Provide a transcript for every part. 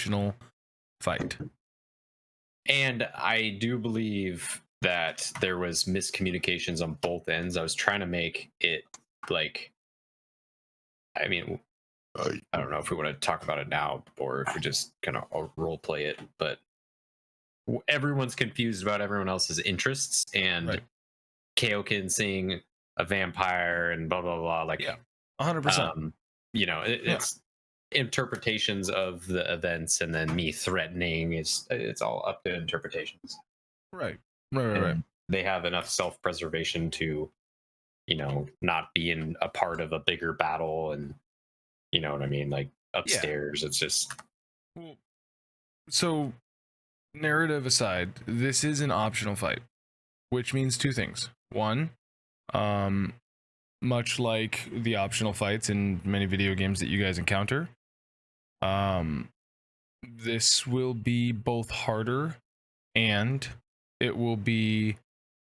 optional fight. And I do believe that there was miscommunications on both ends. I was trying to make it like, I mean, I don't know if we want to talk about it now or if we just kind of role play it, but everyone's confused about everyone else's interests, and Kaioken seeing a vampire and blah blah blah, like 100%. You know, it's interpretations of the events, and then me threatening. It's all up to interpretations. Right. They have enough self-preservation to, you know, not be in a part of a bigger battle, and you know what I mean, like upstairs. It's just so. Narrative aside, this is an optional fight, which means two things. One, much like the optional fights in many video games that you guys encounter, this will be both harder and it will be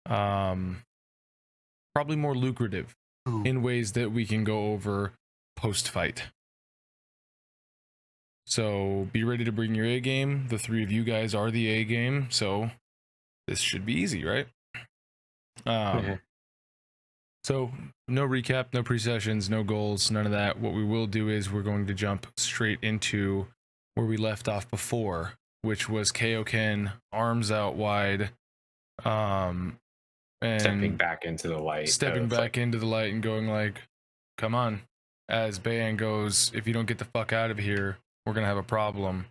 probably more lucrative in ways that we can go over post-fight. So be ready to bring your A game. The three of you guys are the A game, so this should be easy, right? So no recap, no pre-sessions, no goals, none of that. What we will do is we're going to jump straight into where we left off before, which was Kaioken, arms out wide, and stepping back into the light. Stepping back into the light and going like, come on. As Bae'an goes, if you don't get the fuck out of here, we're going to have a problem.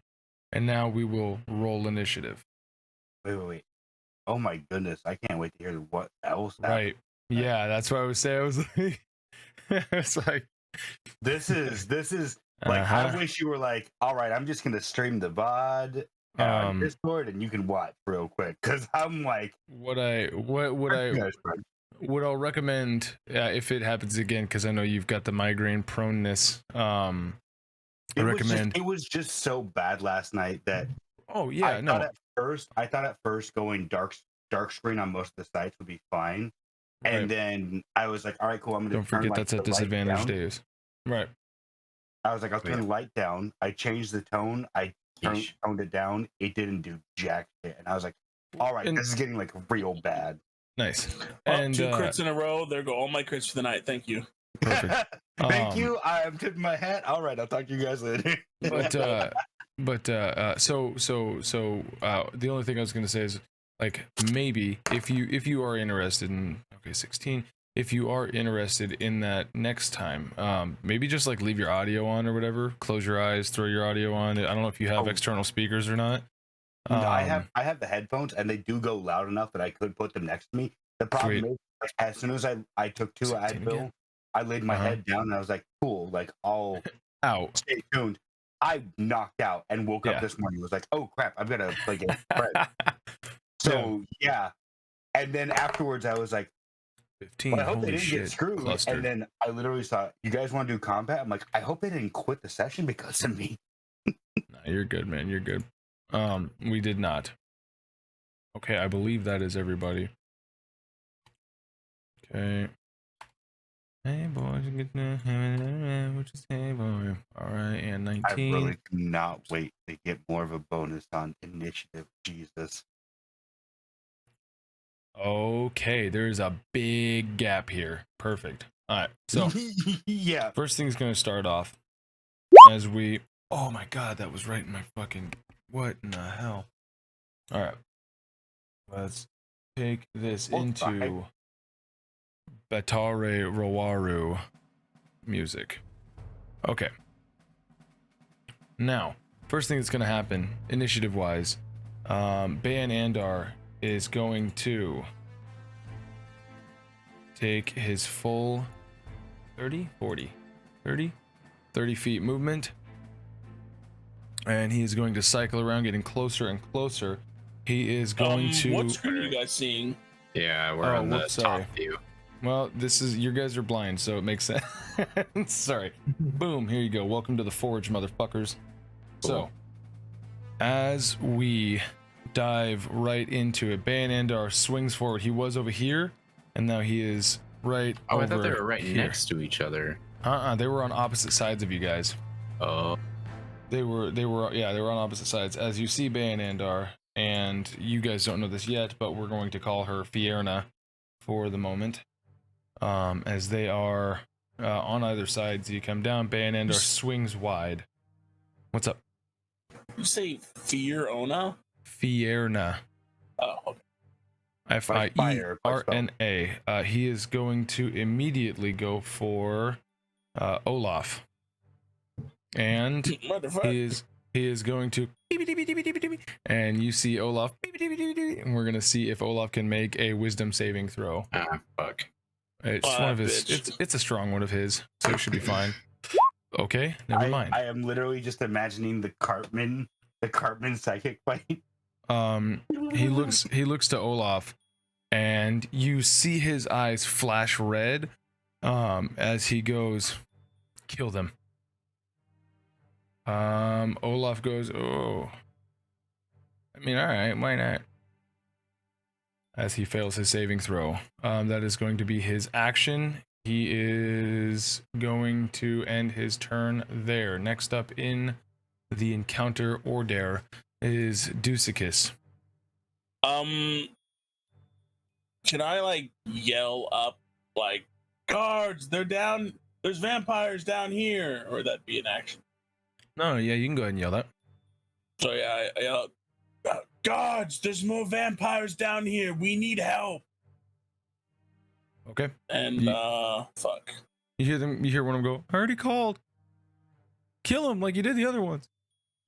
And now we will roll initiative. Wait. Oh my goodness. I can't wait to hear what else happened. Right. Yeah, that's what I was saying. I was like, it's like, this is like, I wish you were like, all right, I'm just going to stream the VOD on Discord and you can watch real quick. Cause I'm like, what I'll recommend, if it happens again, cause I know you've got the migraine proneness, it was just so bad last night that I thought at first going dark screen on most of the sites would be fine, and then I was like, all right, cool, I'm gonna don't forget that's at disadvantage days, right? I was like, I'll turn the light down. I changed the tone. I toned it down. It didn't do jack shit, and I was like, all right, this is getting like real bad. Nice. And 2 crits in a row. There go all my crits for the night. Thank you. Perfect. Thank you. I'm tipping my hat. All right, I'll talk to you guys later. So the only thing I was gonna say is, like, maybe if you are interested in 16, if you are interested in that next time, maybe just like leave your audio on or whatever. Close your eyes, throw your audio on. I don't know if you have external speakers or not. No, I have the headphones, and they do go loud enough that I could put them next to me. The problem is, like, as soon as I took 2 Advil, I laid my head down and I was like, cool, like, I'll stay tuned. I knocked out and woke up this morning. I was like, oh crap, I've got to play game. So yeah. And then afterwards I was like, 15. Well, I hope they didn't get screwed. Clustered. And then I literally thought, you guys want to do combat? I'm like, I hope they didn't quit the session because of me. Nah, you're good, man. You're good. We did not. Okay, I believe that is everybody. Okay. Hey boys, get which is hey boy. All right, and 19. I really cannot wait to get more of a bonus on initiative. Jesus. Okay, there's a big gap here. Perfect. All right, so yeah. First thing's gonna start off as we. Oh my god, that was right in my fucking. What in the hell? All right, let's take this into Batare Rowaru music. Okay. Now, first thing that's going to happen, initiative-wise, Bae'an Andar is going to take his full 30 feet movement, and he is going to cycle around, getting closer and closer. He is going to... What screen are you guys seeing? Yeah, we're on the top view. Well, this is, you guys are blind, so it makes sense. Sorry. Boom, here you go. Welcome to the Forge, motherfuckers. Cool. So, as we dive right into it, Bae'an Andar swings forward. He was over here, and now he is right over I thought they were right here. Next to each other. They were on opposite sides of you guys. Oh. They were on opposite sides. As you see Bae'an and Andar, and you guys don't know this yet, but we're going to call her Fierna for the moment. As they are on either side, so you come down, Bae'an and Andar swings wide. What's up? You say Fierna? Fierna. Oh, okay. Fierna. He is going to immediately go for Olaf. And he is going to and you see Olaf and we're going to see if Olaf can make a wisdom saving throw. Fuck. It's one of his it's a strong one of his, so it should be fine. Okay, never mind. I am literally just imagining the Cartman psychic fight. He looks to Olaf and you see his eyes flash red as he goes, kill them. Olaf goes, oh, I mean, all right, why not? As he fails his saving throw. That is going to be his action. He is going to end his turn there. Next up in the encounter order is Xixis. Can I like yell up like, guards, they're down, there's vampires down here, or would that be an action? No, yeah, you can go ahead and yell that. So yeah, I yell, guards, there's more vampires down here. We need help. Okay. And fuck. You hear one of them go, I already called. Kill him like you did the other ones.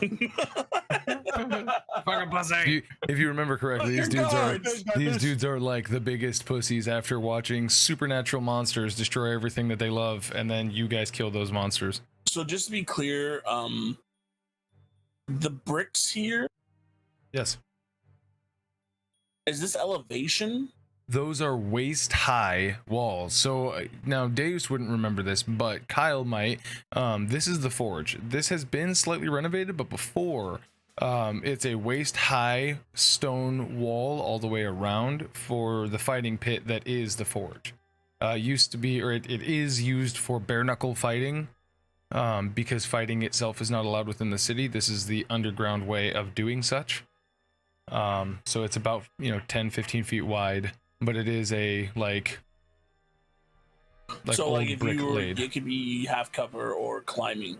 Fucking pussy. If you remember correctly, these dudes are like the biggest pussies after watching supernatural monsters destroy everything that they love, and then you guys kill those monsters. So just to be clear, the bricks here. Yes. Is this elevation? Those are waist high walls. So now Deus wouldn't remember this, but Kyle might. This is the forge. This has been slightly renovated, but before it's a waist high stone wall all the way around for the fighting pit that is the forge. Used to be, or it is used for bare knuckle fighting. Because fighting itself is not allowed within the city. This is the underground way of doing such. So it's about 10-15 feet wide, but it is a like so old like if brick you were, laid. it could be half cover or climbing.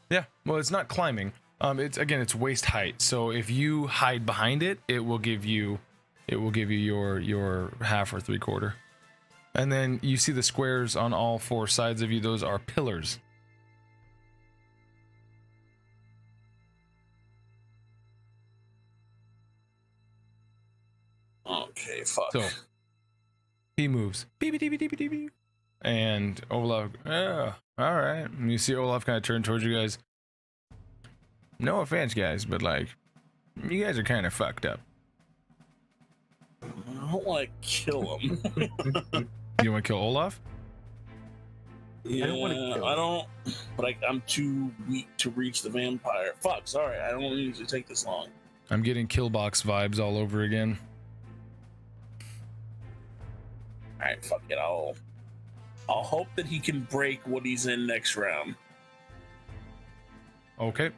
Yeah, well, it's not climbing. It's waist height. So if you hide behind it, it will give you your half or 3/4. And then you see the squares on all four sides of you. Those are pillars. Okay, fuck. So he moves. Beep, beep, beep, beep, beep, beep. And Olaf, all right. And you see Olaf kind of turn towards you guys. No offense, guys, but like, you guys are kind of fucked up. I don't want to kill him. You want to kill Olaf? Yeah, I don't. But I'm too weak to reach the vampire. Fuck, sorry, I don't need to take this long. I'm getting Killbox vibes all over again. Alright, fuck it. I'll hope that he can break what he's in next round. Okay.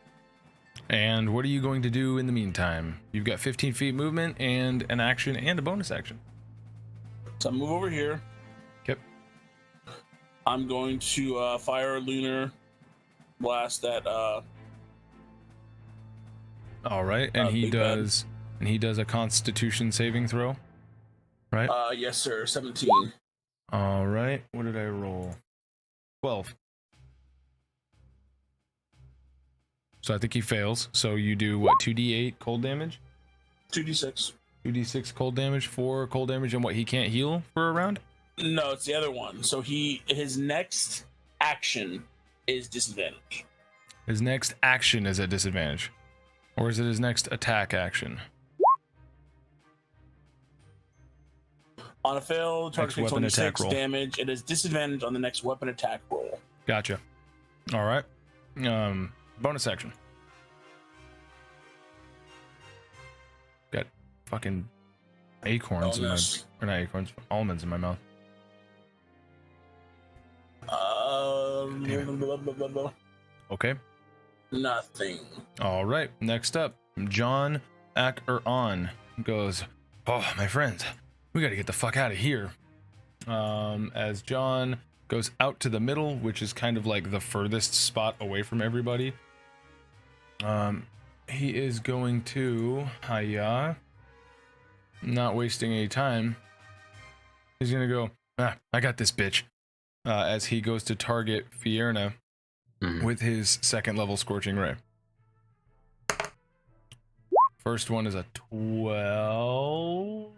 And what are you going to do in the meantime? You've got 15 feet movement and an action and a bonus action. So I move over here. Yep. I'm going to fire a lunar blast at all right, and he does a constitution saving throw. Right? Yes, sir. 17. All right. What did I roll? 12. So I think he fails. So you do what? 2d8 cold damage? 2d6. 2d6 cold damage, 4 cold damage, and what? He can't heal for a round? No, it's the other one. So his next action is disadvantage. His next action is at disadvantage. Or is it his next attack action? On a fail, target takes weapon attack 26 roll. damage. It is disadvantage on the next weapon attack roll. Gotcha. All right. Bonus action. Got fucking acorns or not acorns, almonds in my mouth. Okay. Nothing. All right, next up, John Acheron goes, oh, my friends, we got to get the fuck out of here. As John goes out to the middle, which is kind of like the furthest spot away from everybody. He is going to, not wasting any time. He's going to go, I got this bitch. As he goes to target Fierna with his second level Scorching Ray. First one is a 12,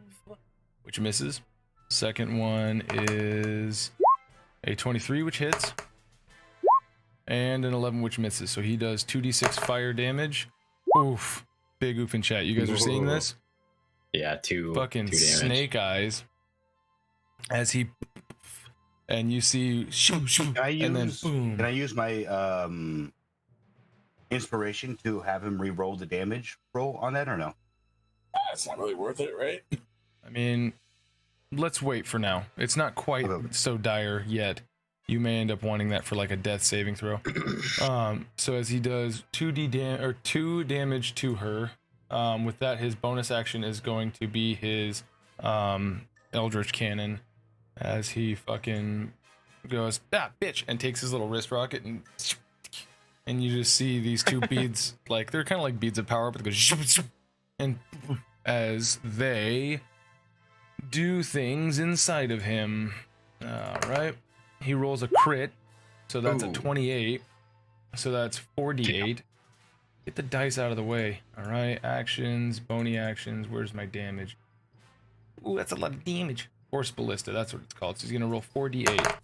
which misses. Second one is a 23, which hits. And an 11, which misses. So he does 2d6 fire damage. Oof. Big oof in chat. You guys are seeing this? Yeah, two fucking damage. snake eyes. As he... And you see... and then boom. Can I use my inspiration to have him re-roll the damage roll on that, or no? It's not really worth it, right? I mean, let's wait for now. It's not quite so dire yet. You may end up wanting that for like a death saving throw. So as he does 2 damage to her, with that his bonus action is going to be his Eldritch Cannon, as he fucking goes bitch, and takes his little wrist rocket and you just see these two beads, like they're kind of like beads of power, but they go and as they do things inside of him. All right. He rolls a crit, so that's a 28. So that's 4d8. Get the dice out of the way. All right, actions, bony actions. Where's my damage? Ooh, that's a lot of damage. Force Ballista, that's what it's called. So he's gonna roll 4d8.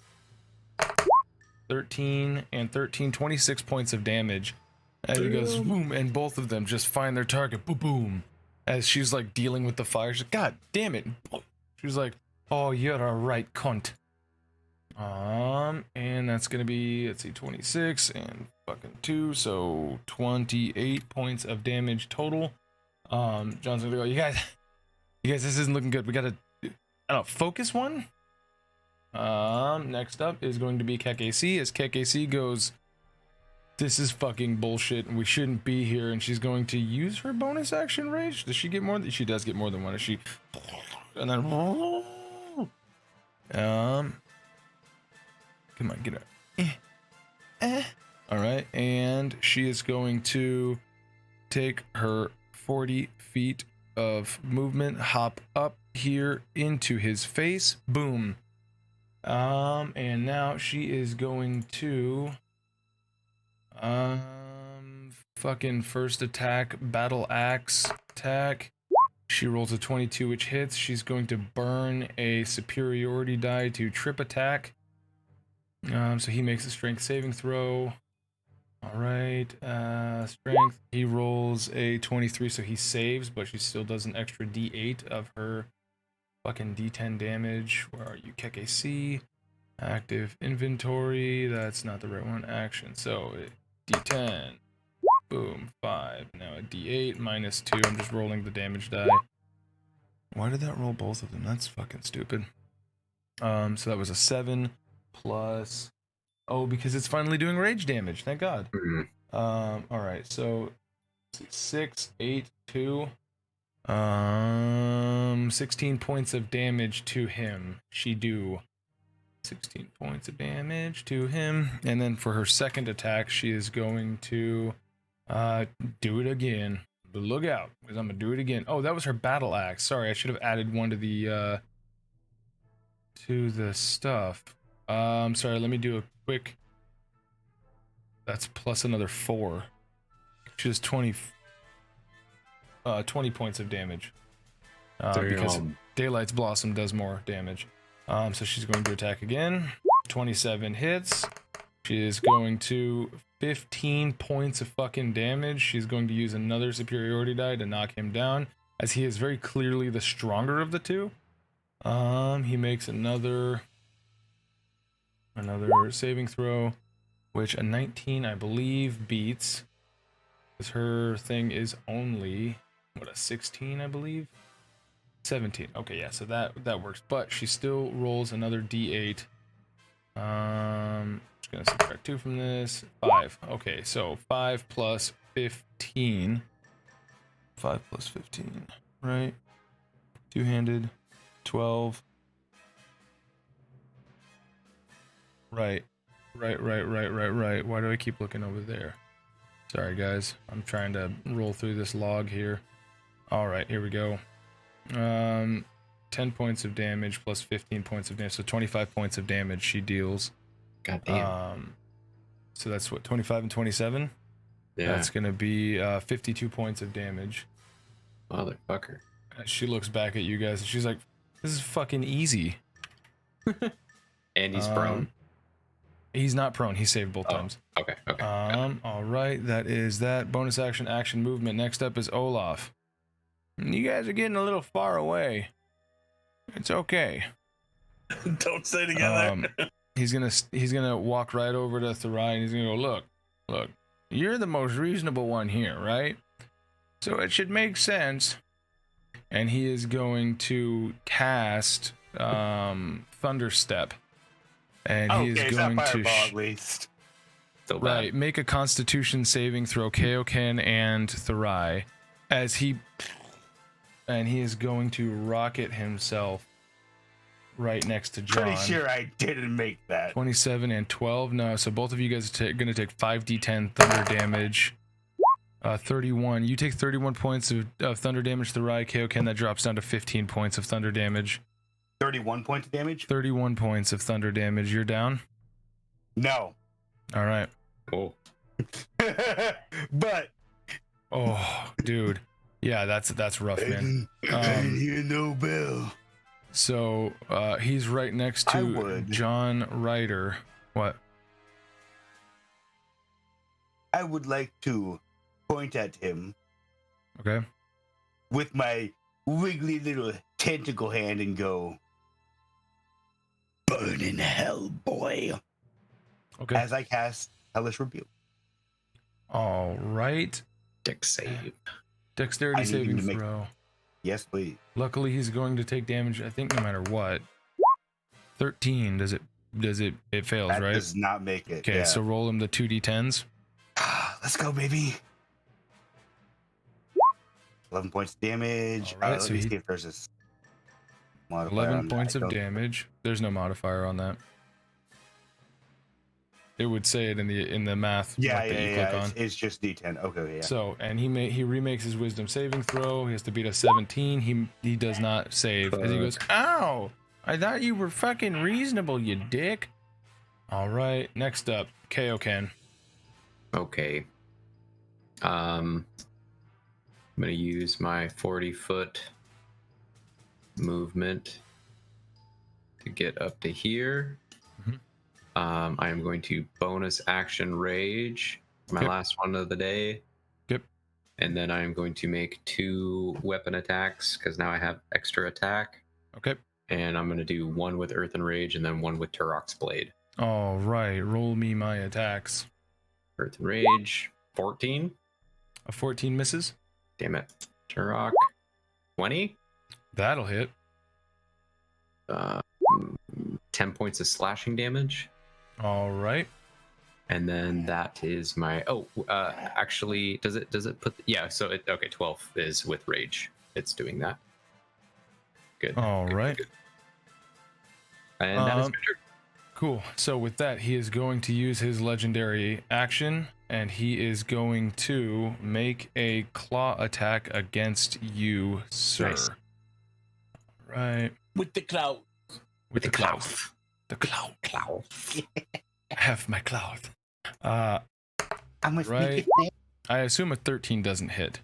13 and 13, 26 points of damage. And he goes boom, and both of them just find their target. Boom, boom. As she's like dealing with the fire, she's like, God damn it. She's like, oh, you're a right cunt. And that's gonna be, let's see, 26 and fucking 2, so 28 points of damage total. John's gonna go, you guys, this isn't looking good. We gotta, I don't know, focus one. Next up is going to be Keksi, as Keksi goes, this is fucking bullshit and we shouldn't be here, and she's going to use her bonus action rage. Does she get more? She does get more than one. Is she? And then, come on, get her. All right, and she is going to take her 40 feet of movement, hop up here into his face. Boom. And now she is going to fucking first attack, battle axe attack. She rolls a 22, which hits. She's going to burn a superiority die to trip attack. So he makes a strength saving throw. All right, strength. He rolls a 23, so he saves, but she still does an extra d8 of her fucking d10 damage. Where are you, Keksi? Active inventory. That's not the right one. Action. So d10. Boom. 5. Now a d8 minus 2. I'm just rolling the damage die. Why did that roll both of them? That's fucking stupid. So that was a 7 plus. Oh, because it's finally doing rage damage. Thank God. All right. So 6, 8, 2. 16 points of damage to him. She do 16 points of damage to him, and then for her second attack, she is going to do it again. But look out, because I'm gonna do it again. Oh, that was her battle axe. Sorry, I should have added one to the stuff. Sorry. Let me do a quick. That's plus another 4. She has 20 points of damage. Because Daylight's Blossom does more damage. So she's going to attack again. 27 hits. She is going to 15 points of fucking damage. She's going to use another superiority die to knock him down, as he is very clearly the stronger of the two. He makes another saving throw, which a 19, I believe, beats. Because her thing is only, what, a 16, I believe? 17. Okay, yeah, so that works. But she still rolls another d8. Just gonna subtract 2 from this. 5. Okay, so 5 plus 15. 5 plus 15, right? Two-handed. 12. Right. Right. Why do I keep looking over there? Sorry, guys. I'm trying to roll through this log here. All right, here we go. 10 points of damage plus 15 points of damage, so 25 points of damage she deals. God damn. So that's what, 25 and 27? Yeah. That's gonna be 52 points of damage. Motherfucker. She looks back at you guys and she's like, "This is fucking easy." And he's prone. He's not prone. He saved both times. Okay. All right, that is that. Bonus action movement. Next up is Olaf. You guys are getting a little far away. It's okay. Don't stay together. He's gonna walk right over to Therai and he's gonna go, look, you're the most reasonable one here, right? So it should make sense. And he is going to cast Thunderstep. And he is going to at least. right, make a Constitution saving throw, Kaioken and Therai, and he is going to rocket himself right next to John. Pretty sure I didn't make that. 27 and 12. No, so both of you guys are going to take 5d10 thunder damage. 31. You take 31 points of thunder damage. Therai, Kaioken, that drops down to 15 points of thunder damage. 31 points of damage? 31 points of thunder damage. You're down? No. All right. Cool. But. Oh, dude. Yeah, that's rough, man. I didn't hear no bell. So he's right next to John Ryder. What? I would like to point at him. Okay. With my wiggly little tentacle hand and go, "Burn in hell, boy." Okay. As I cast Hellish Rebuke. All right. Dex save. Dexterity saving throw. Yes, please. Luckily, he's going to take damage, I think, no matter what. 13. Does it fails, that right? Does not make it. Okay, so roll him the 2d10s. Let's go, baby. 11 points of damage. All right, let me see if there's this 11 points of damage. There's no modifier on that. It would say it in the math. Yeah, that you click on. It's just D10. Okay, yeah. So, and he remakes his wisdom saving throw. He has to beat a 17. He does not save. As he goes, "Ow! I thought you were fucking reasonable, you dick." All right, next up, Kaioken. Okay. I'm gonna use my 40-foot movement to get up to here. I am going to bonus action rage, my last one of the day. Yep. And then I am going to make 2 weapon attacks because now I have extra attack. Okay. And I'm going to do 1 with Earth and Rage and then 1 with Turok's Blade. All right, roll me my attacks. Earth and Rage, 14. A 14 misses. Damn it. Turok, 20. That'll hit. 10 points of slashing damage. All right. And then that is my actually does it put so 12 is with rage. It's doing that. Good. All right. Good. And that is my turn. Cool. So with that, he is going to use his legendary action and he is going to make a claw attack against you, sir. Nice. Right. With the cloud. With the cloth. The cloud. I have my cloth. I'm with right. I assume a 13 doesn't hit.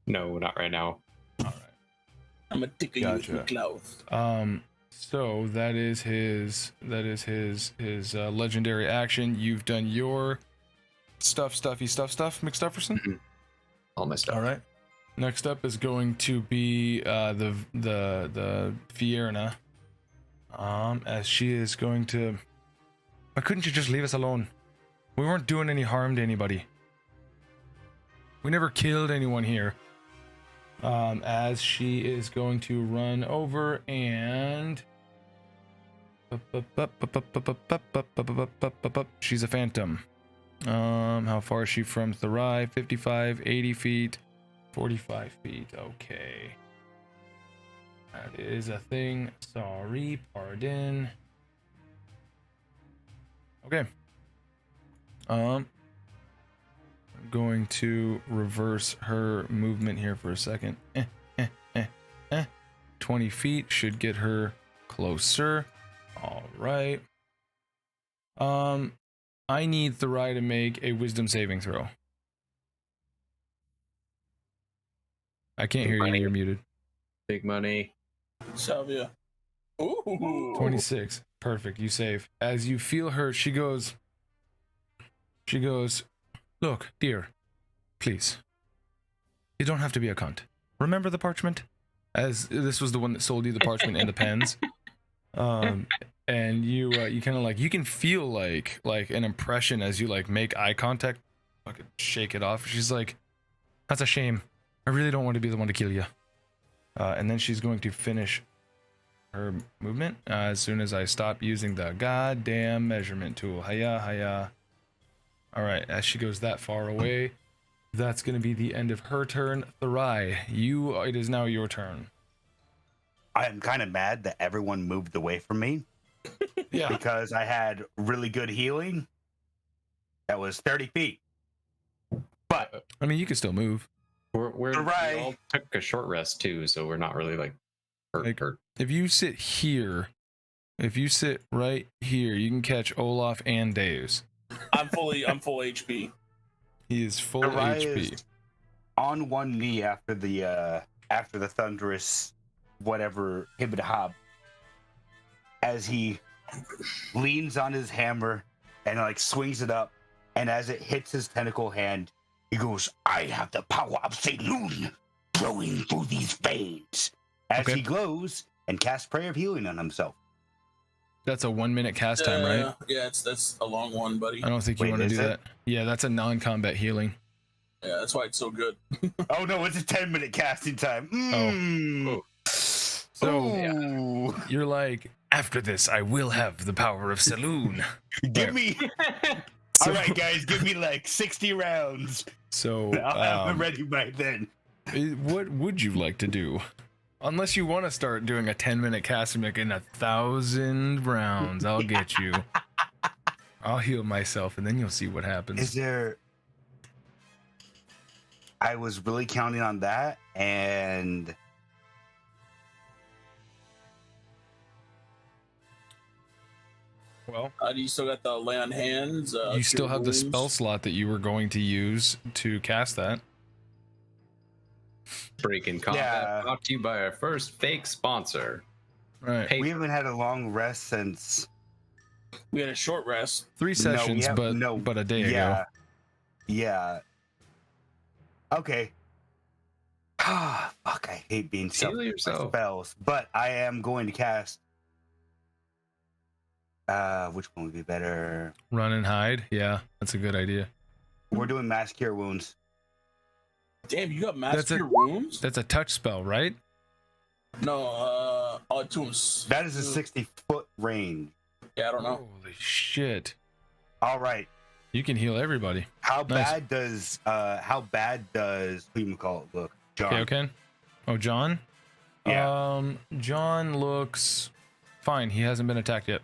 No, not right now. All right. I'm gonna tickle you with the cloud. So that is his legendary action. You've done your stuff, McStufferson. Mm-hmm. All my stuff. All right. Next up is going to be the Fierna. As she is going to. Why couldn't you just leave us alone? We weren't doing any harm to anybody. We never killed anyone here. As she is going to run over and She's a phantom. How far is she from Therai? 55, 80 feet, 45 feet. Okay. That is a thing. Sorry, pardon. Okay. I'm going to reverse her movement here for a second. 20 feet should get her closer. All right. I need Therai to make a wisdom saving throw. I can't hear you. You're muted. Big money. Salvia. Ooh. 26. Perfect. You save. As you feel her, she goes, look, dear, please. You don't have to be a cunt. Remember the parchment? As this was the one that sold you the parchment and the pens. And you kind of like, you can feel like an impression as you like make eye contact, fucking shake it off. She's like, that's a shame. I really don't want to be the one to kill you. And then she's going to finish her movement as soon as I stop using the goddamn measurement tool. Hiya. All right, as she goes that far away, that's going to be the end of her turn. Therai, it is now your turn. I am kind of mad that everyone moved away from me. Yeah. Because I had really good healing. That was 30 feet. But I mean, you can still move. We all took a short rest too, so we're not really like hurt. If you sit here, if you sit right here, you can catch Olaf and Deus. I'm full HP. He is full Therai HP. is on one knee after the thunderous whatever hibba hob, as he leans on his hammer and like swings it up, and as it hits his tentacle hand, he goes, I have the power of Saloon flowing through these veins, as he glows and casts Prayer of Healing on himself. That's a 1 minute cast time, right? Yeah, that's a long one, buddy. I don't think you want to do that. Yeah, that's a non-combat healing. Yeah, that's why it's so good. Oh no, it's a 10-minute casting time. Oh. So you're like, after this, I will have the power of Saloon. Give me. All right, guys, give me like 60 rounds. So I'll have it ready by then. What would you like to do? Unless you want to start doing a 10-minute casting in 1,000 rounds, I'll get you. I'll heal myself, and then you'll see what happens. Is there? I was really counting on that, and well, you still got the lay on hands. You still have wounds. the spell slot that you were going to use to cast that. Breaking combat brought to you by our first fake sponsor. Right. We haven't had a long rest since. We had a short rest. 3 sessions, but a day ago. Yeah. Okay. Ah, fuck! I hate being self spells, but I am going to cast. Which one would be better? Run and hide. Yeah, that's a good idea. We're doing mass cure wounds. Damn, you got mass cure wounds? That's a touch spell, right? No, tombs. That is a 60-foot range. Yeah, I don't know. Holy shit! All right. You can heal everybody. How bad does who you call it look? John. Kaioken? Oh, John? Yeah. John looks fine. He hasn't been attacked yet.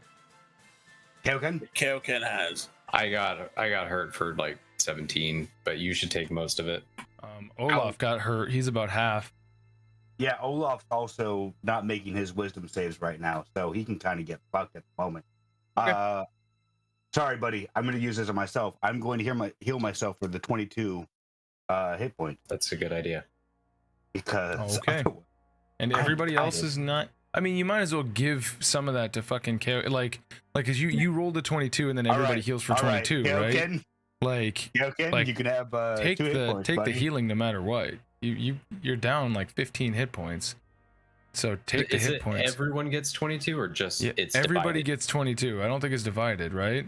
Kaioken has. I got hurt for like 17, but you should take most of it. Olaf got hurt. He's about half. Yeah, Olaf's also not making his wisdom saves right now, so he can kind of get fucked at the moment. Okay. Sorry, buddy. I'm going to use this on myself. I'm going to heal myself for the 22 hit points. That's a good idea. Because and everybody else is not. I mean, you might as well give some of that to fucking like, cause you rolled a 22 and then everybody heals for 22, right? Like, you can have take 2 hit points, the healing no matter what. You're down like 15 hit points. So take the hit points. Everyone gets 22 or just it's everybody divided? gets 22. I don't think it's divided, right?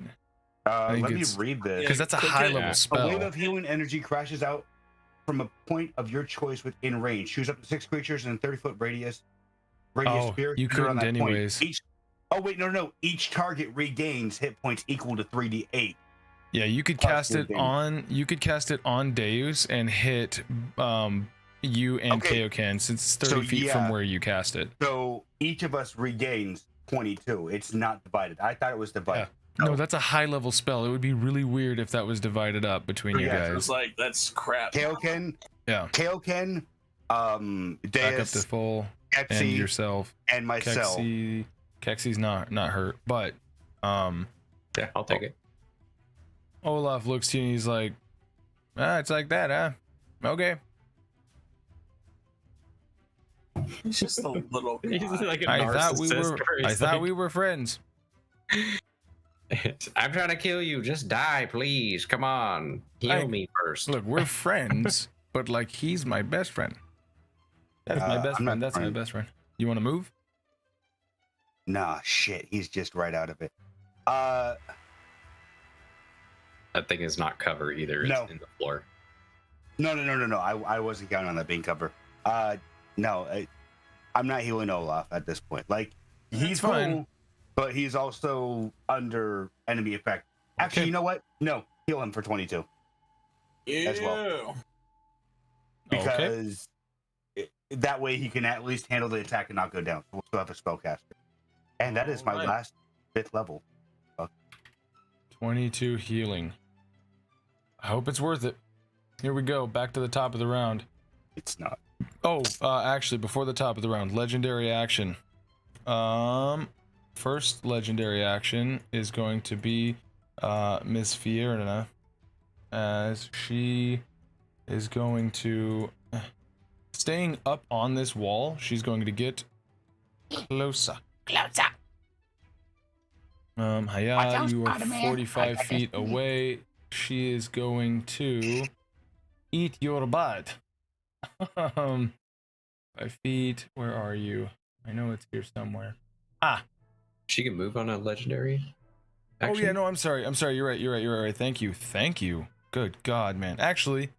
Let me read this. Because that's a high level spell. A wave of healing energy crashes out from a point of your choice within range. Choose up to 6 creatures in a 30-foot radius Oh, sphere. you couldn't anyways. Oh wait, no. Each target regains hit points equal to 3d8. Yeah, you could cast it on. You could cast it on Deus and hit you and Kaioken, since it's 30 feet from where you cast it. So each of us regains 22. It's not divided. I thought it was divided. Yeah. No, that's a high level spell. It would be really weird if that was divided up between you guys. It's like, that's crap. Kaioken, Deus, back up to full, Keksi, and yourself, and myself. Keksi's not hurt, but yeah, I'll take it. Olaf looks to you and he's like, it's like that, huh? Okay. He's just a little guy. He's like a I narcissist. thought we were friends. I'm trying to kill you. Just die, please. Come on. Heal me first. Look, we're friends, but like he's my best friend. That's my best friend. That's my best friend. You want to move? Nah, shit. He's just right out of it. That thing is not cover either. It's in the floor. No. I wasn't counting on that being cover. No, I'm not healing Olaf at this point. Like, he's fine, cool, but he's also under enemy effect. Actually, you know what? No, heal him for 22 as well. Because that way he can at least handle the attack and not go down. We'll still have a spellcaster. And that is my last 5th level. 22 healing. I hope it's worth it. Here we go. Back to the top of the round. It's not. Oh, actually, before the top of the round, legendary action. First legendary action is going to be Miss Fierna, as she is going to, staying up on this wall, she's going to get closer. Haya, you are 45 feet away. She is going to eat your butt. 5 feet. Where are you? I know it's here somewhere. She can move on a legendary action? Oh yeah, no, I'm sorry. You're right. Thank you. Good God, man. Actually,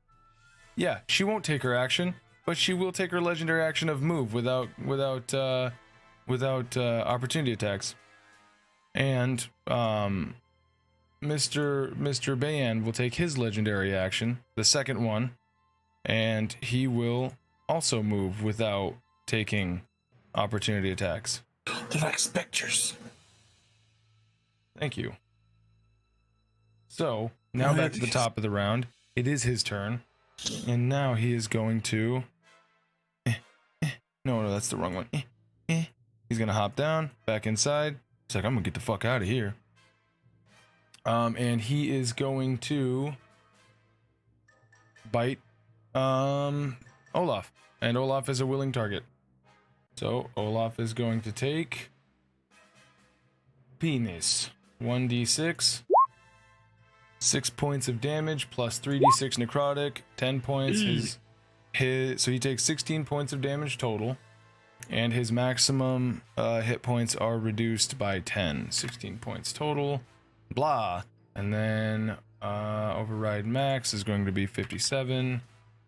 yeah, she won't take her action, but she will take her legendary action of move without opportunity attacks. And Mr. Bae'an will take his legendary action, the second one, and he will also move without taking opportunity attacks. They're like specters. Thank you. So, now back to the top of the round. It is his turn. And now he is going to... No, that's the wrong one. He's going to hop down, back inside. He's like, I'm going to get the fuck out of here. And he is going to bite Olaf. And Olaf is a willing target. So Olaf is going to take penis. 1d6. 6 points of damage plus 3d6 necrotic. 10 points. So he takes 16 points of damage total. And his maximum hit points are reduced by 10. 16 points total. Blah. And then override max is going to be 57.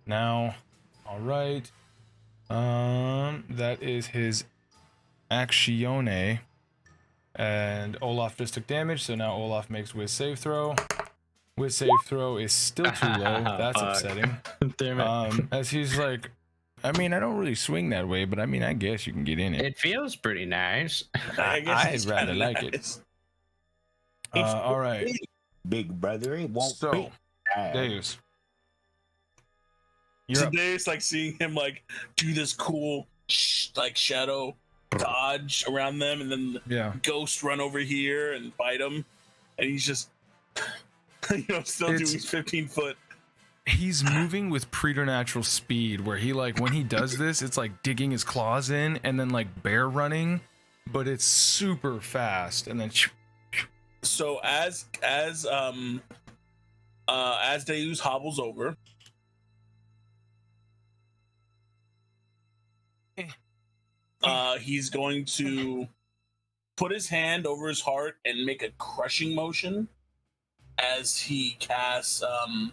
Now, all right. That is his actione. And Olaf just took damage, so now Olaf makes Wiz save throw. Wiz save throw is still too low. That's upsetting. Damn it. As he's like, I mean, I don't really swing that way, but I mean, I guess you can get in it. It feels pretty nice. I'd rather like it. All right. Big brother, it won't be. Deus. So Deus, like, seeing him like do this cool like shadow dodge around them, and then ghost run over here and bite him, and he's just still doing 15-foot. He's moving with preternatural speed, where he, like, when he does this, it's like digging his claws in and then like bear running, but it's super fast. And then so as Deus hobbles over, he's going to put his hand over his heart and make a crushing motion as he casts a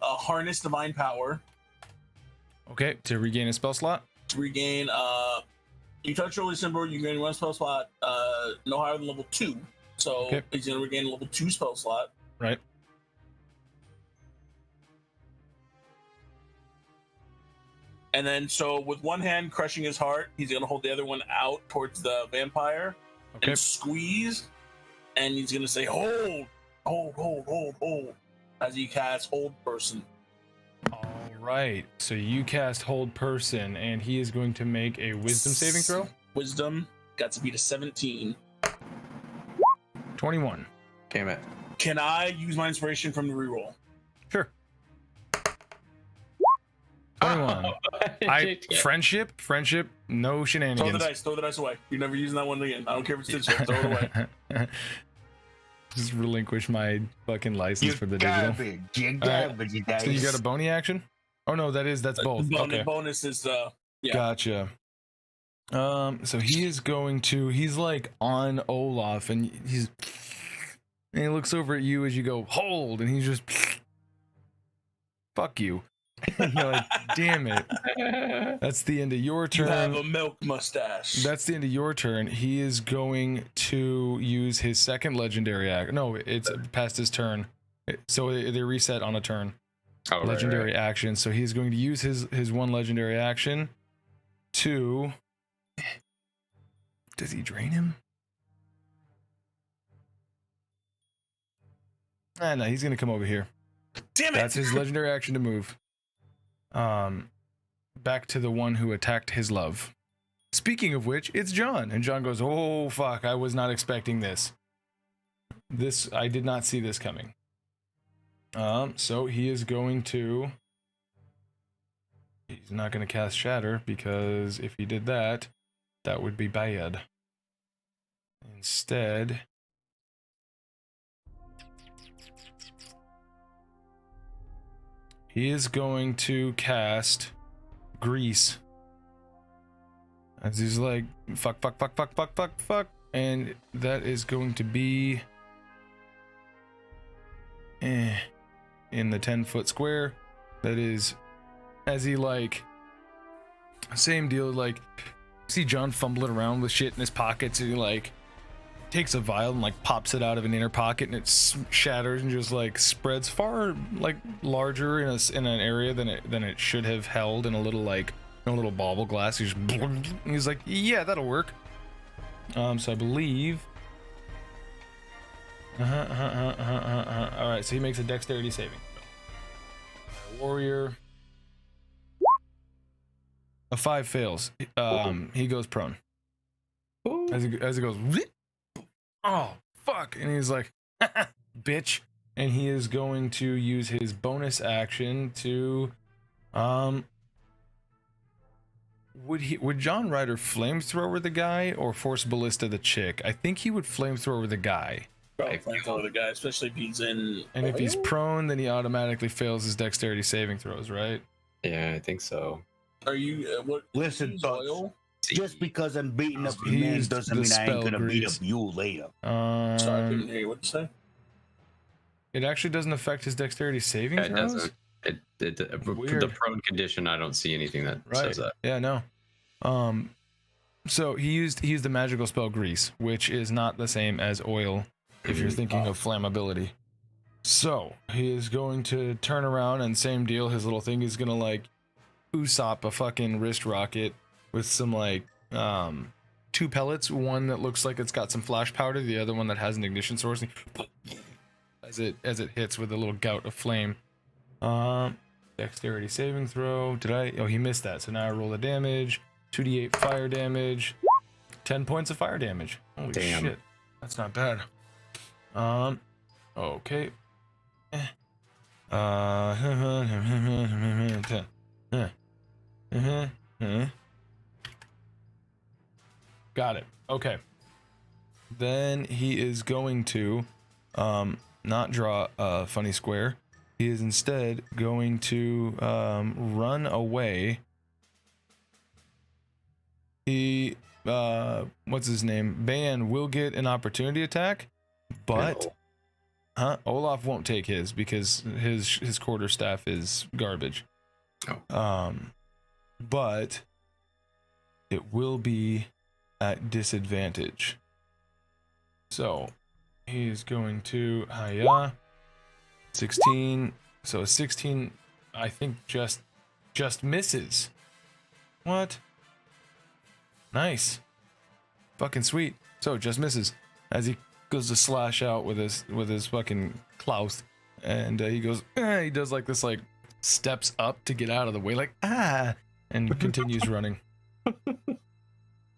harness divine power Okay, to regain a spell slot. To regain, you touch Holy Symbol, you gain 1 spell slot, no higher than level 2. So he's gonna regain a level 2 spell slot. Right. And then, so with one hand crushing his heart, he's gonna hold the other one out towards the vampire and squeeze. And he's gonna say, "Hold, hold, hold, hold, hold," as he casts Hold Person. All right. So you cast Hold Person, and he is going to make a Wisdom saving throw. Wisdom got to beat a 17. 21. Damn it. Can I use my inspiration from the reroll? Sure. 21. Friendship, no shenanigans. Throw the dice away. You're never using that one again. I don't care if it's digital. Throw it away. Just relinquish my fucking license for the digital. So you got a bony action? Oh no, that's both. Okay. Bonus is yeah. Gotcha. So he's like on Olaf, and he looks over at you as you go hold, and he's just fuck you. And you're like, damn it. That's the end of your turn. You have a milk mustache. That's the end of your turn. He is going to use his second legendary act. No, it's past his turn. So they reset on a turn. Oh, legendary action. So he's going to use his one legendary action to... Does he drain him? No, he's going to come over here. Damn it! That's his legendary action to move. Back to the one who attacked his love. Speaking of which, it's John. And John goes, "Oh, fuck, I was not expecting this. I did not see this coming." So he is going to... He's not going to cast Shatter, because if he did that, that would be bad. Instead... he is going to cast Grease. As he's like, fuck. And that is going to be in the 10-foot square. That is, as he like, same deal, like, see John fumbling around with shit in his pockets, and he like takes a vial and like pops it out of an inner pocket, and it shatters and just like spreads far like larger in an area than it should have held, in a little like in a little bauble glass. He's like, yeah, that'll work. So I believe all right, so he makes a dexterity saving throw. Warrior, a 5 fails. He goes prone. As he goes, oh fuck, and he's like, bitch, and he is going to use his bonus action to would John Ryder flamethrower the guy or force ballista the chick? I think he would flamethrower the guy. Probably flamethrower the guy, especially if he's in and if he's prone, then he automatically fails his dexterity saving throws, right? Yeah, I think so. Are you listen, just because I'm beating up the man doesn't mean I ain't gonna beat up you later. Sorry, I couldn't hear you. What'd you say? It actually doesn't affect his dexterity saving throws? It doesn't. The prone condition, I don't see anything that says that. Yeah, no. So he used the magical spell Grease, which is not the same as oil if you're thinking of flammability. So he is going to turn around, and same deal, his little thing is gonna like Usopp a fucking wrist rocket with some like 2 pellets, one that looks like it's got some flash powder, the other one that has an ignition source, as it hits with a little gout of flame. Dexterity saving throw. He missed that, so now I roll the damage. 2d8 fire damage, 10 points of fire damage. Holy shit, that's not bad. Okay. Got it. Okay. Then he is going to not draw a funny square. He is instead going to run away. He what's his name? Bae'an will get an opportunity attack, but Olaf won't take his because his quarterstaff is garbage. but it will be at disadvantage. So he's going to Hiya. 16. So a 16, I think just misses. What? Nice. Fucking sweet. So just misses as he goes to slash out with his fucking Klaus, and he goes. He does like this, like steps up to get out of the way, like and continues running.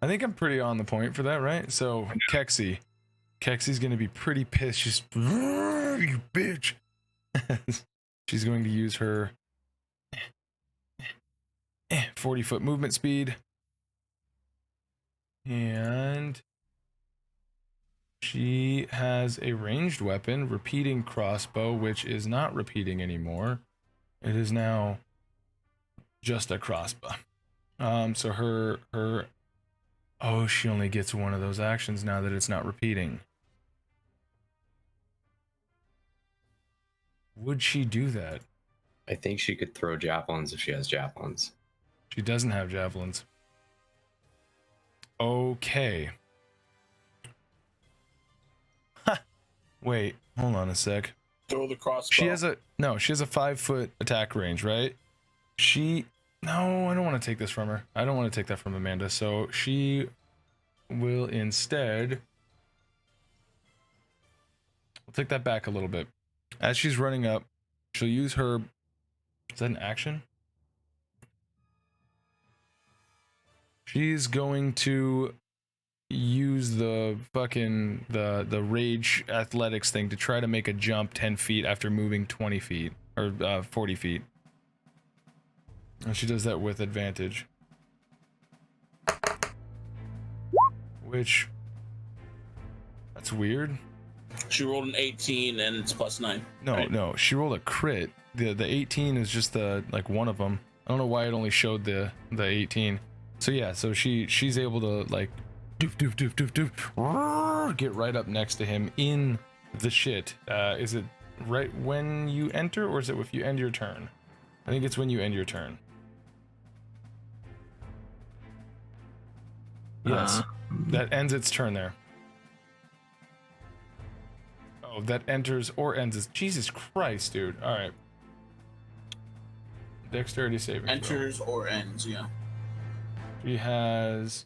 I think I'm pretty on the point for that, right? So Keksi's gonna be pretty pissed. She's you bitch. She's going to use her 40-foot movement speed. And she has a ranged weapon, repeating crossbow, which is not repeating anymore. It is now just a crossbow. So her oh, she only gets one of those actions now that it's not repeating. Would she do that? I think she could throw javelins if she has javelins. She doesn't have javelins. Okay. Wait, hold on a sec. Throw the crossbow. She has a 5-foot attack range, right? No, I don't want to take this from her. I don't want to take that from Amanda. So she will instead. We'll take that back a little bit. As she's running up, she'll use her. Is that an action? She's going to use the fucking the rage athletics thing to try to make a jump 10 feet after moving 20 feet or 40 feet. And she does that with advantage. Which, that's weird. She rolled an 18 and it's +9. No, right? no, she rolled a crit. The 18 is just the like one of them. I don't know why it only showed the 18. So yeah, so she's able to like get right up next to him in the shit. Is it right when you enter, or is it if you end your turn? I think it's when you end your turn. Yes, that ends its turn there. Oh, that enters or ends its. Jesus Christ, dude. All right. Dexterity saving. Enters or ends, yeah. She has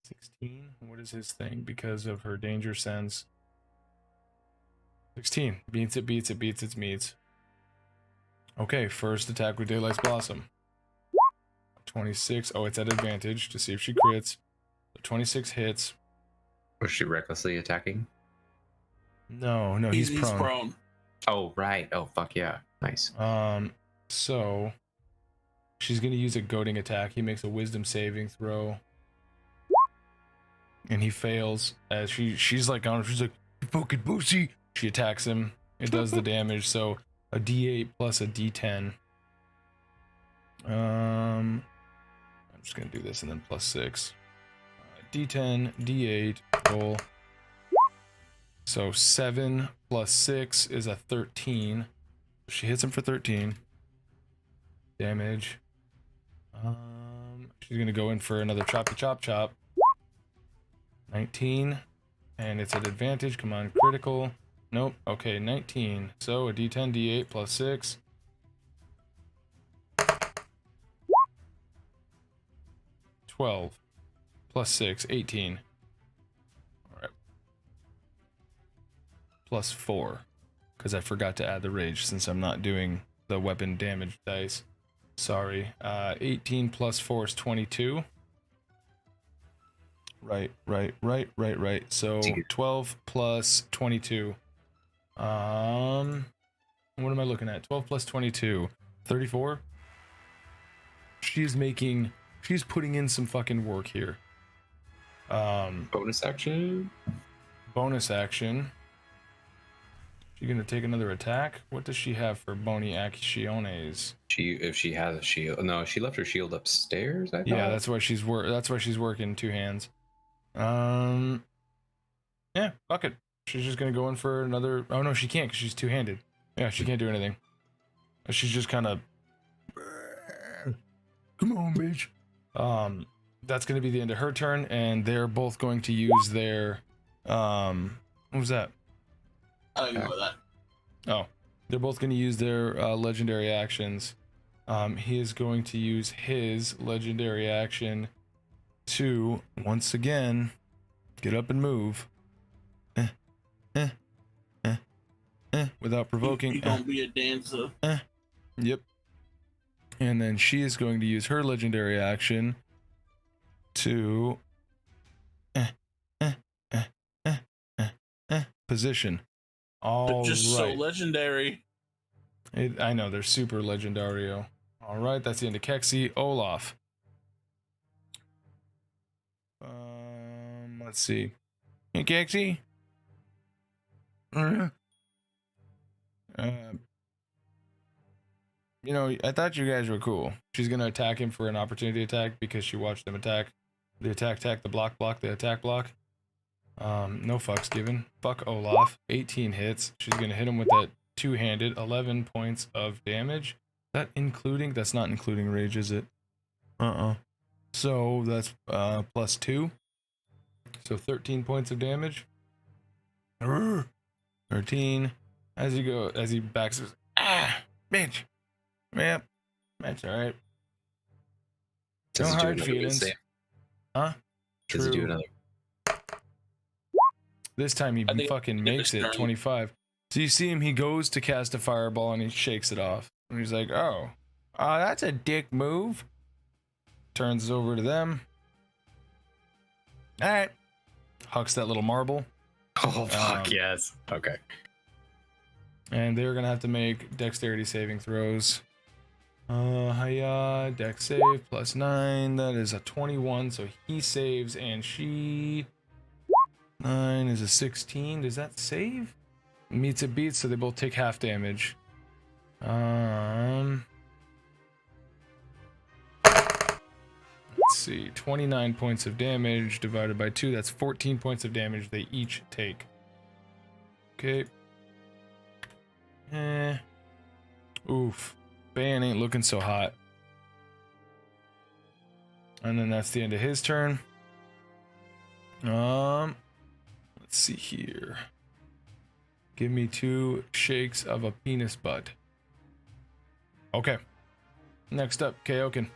16. What is his thing? Because of her danger sense. 16. Beats its meets. Okay, first attack with Daylight's Blossom. 26. Oh, it's at advantage to see if she crits. 26 hits. Was she recklessly attacking? No, he's prone. Oh, right. Oh, fuck yeah. Nice. So she's gonna use a goading attack. He makes a wisdom saving throw. And he fails as she's like on, she's like, you fucking pussy. She attacks him. It does the damage, so a D8 plus a D10. I'm just gonna do this and then +6. D10, D8, roll. So 7 plus 6 is a 13. She hits him for 13 damage. She's gonna go in for another chop. 19, and it's at advantage. Come on, critical. Nope. Okay, 19. So a D10, D8 plus 6. 12 plus 6, 18. All right. Plus 4, because I forgot to add the rage since I'm not doing the weapon damage dice. Sorry. 18 plus 4 is 22. Right. So 12 plus 22. What am I looking at? 12 plus 22. 34. She's putting in some fucking work here. Bonus action. She's gonna take another attack. What does she have for bony actiones? If she has a shield. No, she left her shield upstairs. I thought. Yeah, that's why she's working two hands. Yeah, fuck it. She's just gonna go in for another. Oh no, she can't because she's two-handed. Yeah, she can't do anything. She's just kind of. Come on, bitch. That's going to be the end of her turn, and they're both going to use their. What was that? I don't know that. Oh, they're both going to use their legendary actions. He is going to use his legendary action to once again get up and move. Without provoking. You gonna be a dancer. Yep. And then she is going to use her legendary action to position. They're just so legendary. I know, they're super legendario. All right, that's the end of Keksi. Olaf. Let's see. Hey, Keksi. You know, I thought you guys were cool. She's gonna attack him for an opportunity attack because she watched him attack. The attack, the block, the attack block. No fucks given. Fuck Olaf. 18 hits. She's gonna hit him with that two-handed. 11 points of damage. That's not including rage, is it? So that's plus 2. So 13 points of damage. 13. As he backs, bitch. Yep, that's all right. No hard feelings. Huh? Does he do another? This time he fucking makes it. 25. So you see him, he goes to cast a fireball and he shakes it off. And he's like, oh, that's a dick move. Turns over to them. All right. Hucks that little marble. Oh, fuck, yes. Okay. And they're going to have to make dexterity saving throws. Dex save plus 9. That is a 21. So he saves and she. 9 is a 16. Does that save? Meets it beats, so they both take half damage. Let's see. 29 points of damage divided by 2. That's 14 points of damage they each take. Okay. Oof. Bae'an ain't looking so hot. And then that's the end of his turn. Let's see here. Give me 2 shakes of a penis butt. Okay. Next up, Kaioken.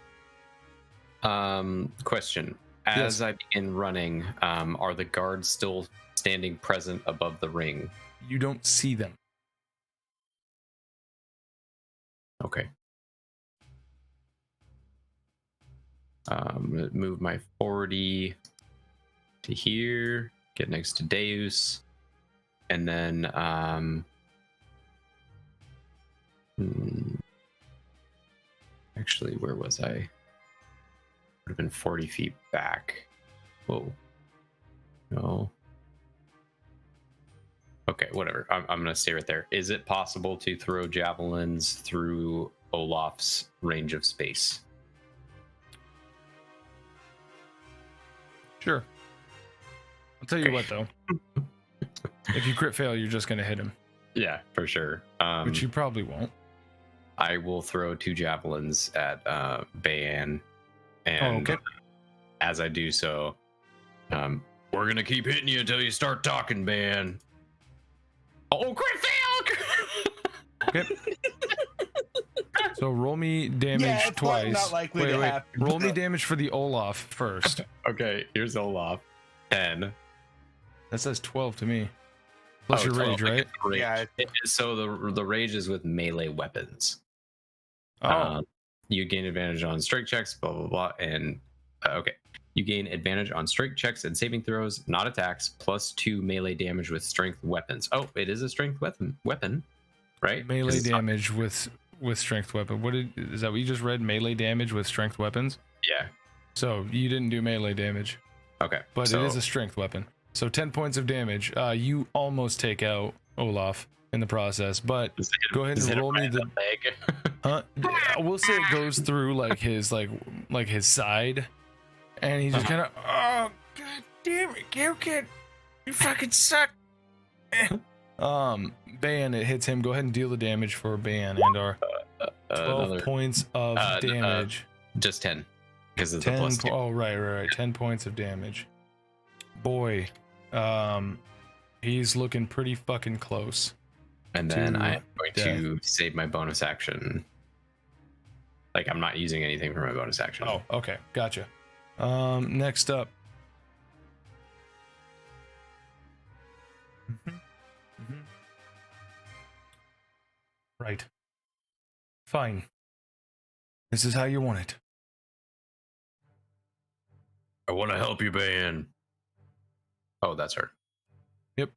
Question. As I begin running, are the guards still standing present above the ring? You don't see them. Okay. Move my 40 to here, get next to Deus, and then actually, where was I? Would have been 40 feet back. Whoa. No. Okay, whatever. I'm gonna stay right there. Is it possible to throw javelins through Olaf's range of space? Sure. I'll tell you what, though. If you crit fail, you're just gonna hit him. Yeah, for sure. Which you probably won't. I will throw 2 javelins at Bae'an, and as I do so, we're gonna keep hitting you until you start talking, Bae'an. Oh, crit fail! Okay. So roll me damage twice. Not likely to happen. Roll me damage for the Olaf first. Okay, here's Olaf. 10. That says 12 to me. Plus your 12, rage, right? Rage. Yeah. So the rage is with melee weapons. Oh. You gain advantage on strike checks, blah blah blah, and okay. You gain advantage on strike checks and saving throws, not attacks, plus 2 melee damage with strength weapons. Oh, it is a strength weapon, right? Melee damage with strength weapon. Is that what you just read? Melee damage with strength weapons? Yeah. So you didn't do melee damage. Okay. But it is a strength weapon. So 10 points of damage. You almost take out Olaf in the process, but go ahead and roll me the leg. Huh? We'll say it goes through like his side. And he's just kind of, oh, god damn it, Kaioken, you fucking suck. Bae'an, it hits him. Go ahead and deal the damage for Bae'an and our 12 points of damage. Just 10 because of 10 the plus 2. Oh, right. 10 points of damage. Boy, he's looking pretty fucking close. And then I'm going to save my bonus action. Like, I'm not using anything for my bonus action. Oh, okay. Gotcha. Next up. Right. Fine. This is how you want it. I want to help you, Bae'an. Oh, that's her. Yep.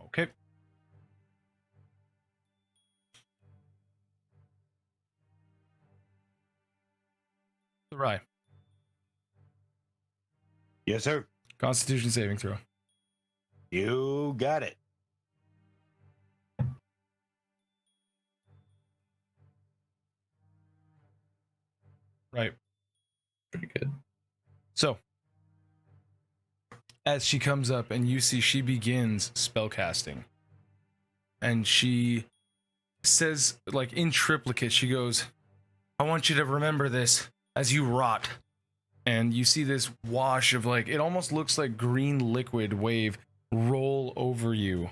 Okay. Therai. Yes, sir. Constitution saving throw. You got it. Right. Pretty good. So, as she comes up and you see she begins spellcasting, and she says, like in triplicate, she goes, I want you to remember this as you rot. And you see this wash of, like, it almost looks like green liquid wave roll over you.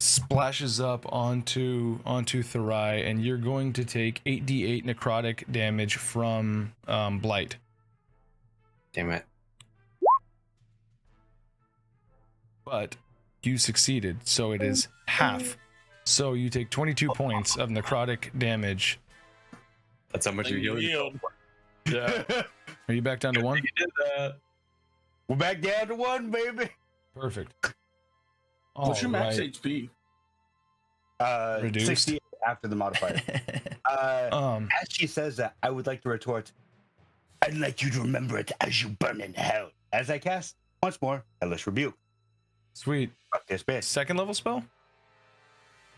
Splashes up onto Therai, and you're going to take 8d8 necrotic damage from Blight. Damn it. But you succeeded, so it is half. So you take 22 points of necrotic damage. That's how much you healed. Yeah. Are you back down to 1? You did that. We're back down to 1, baby. Perfect. What's your max Alright. HP? Reduced? 60 after the modifier. As she says that, I would like to retort, I'd like you to remember it as you burn in hell. As I cast, once more, Hellish Rebuke. Sweet. Fuck this bitch. Second level spell?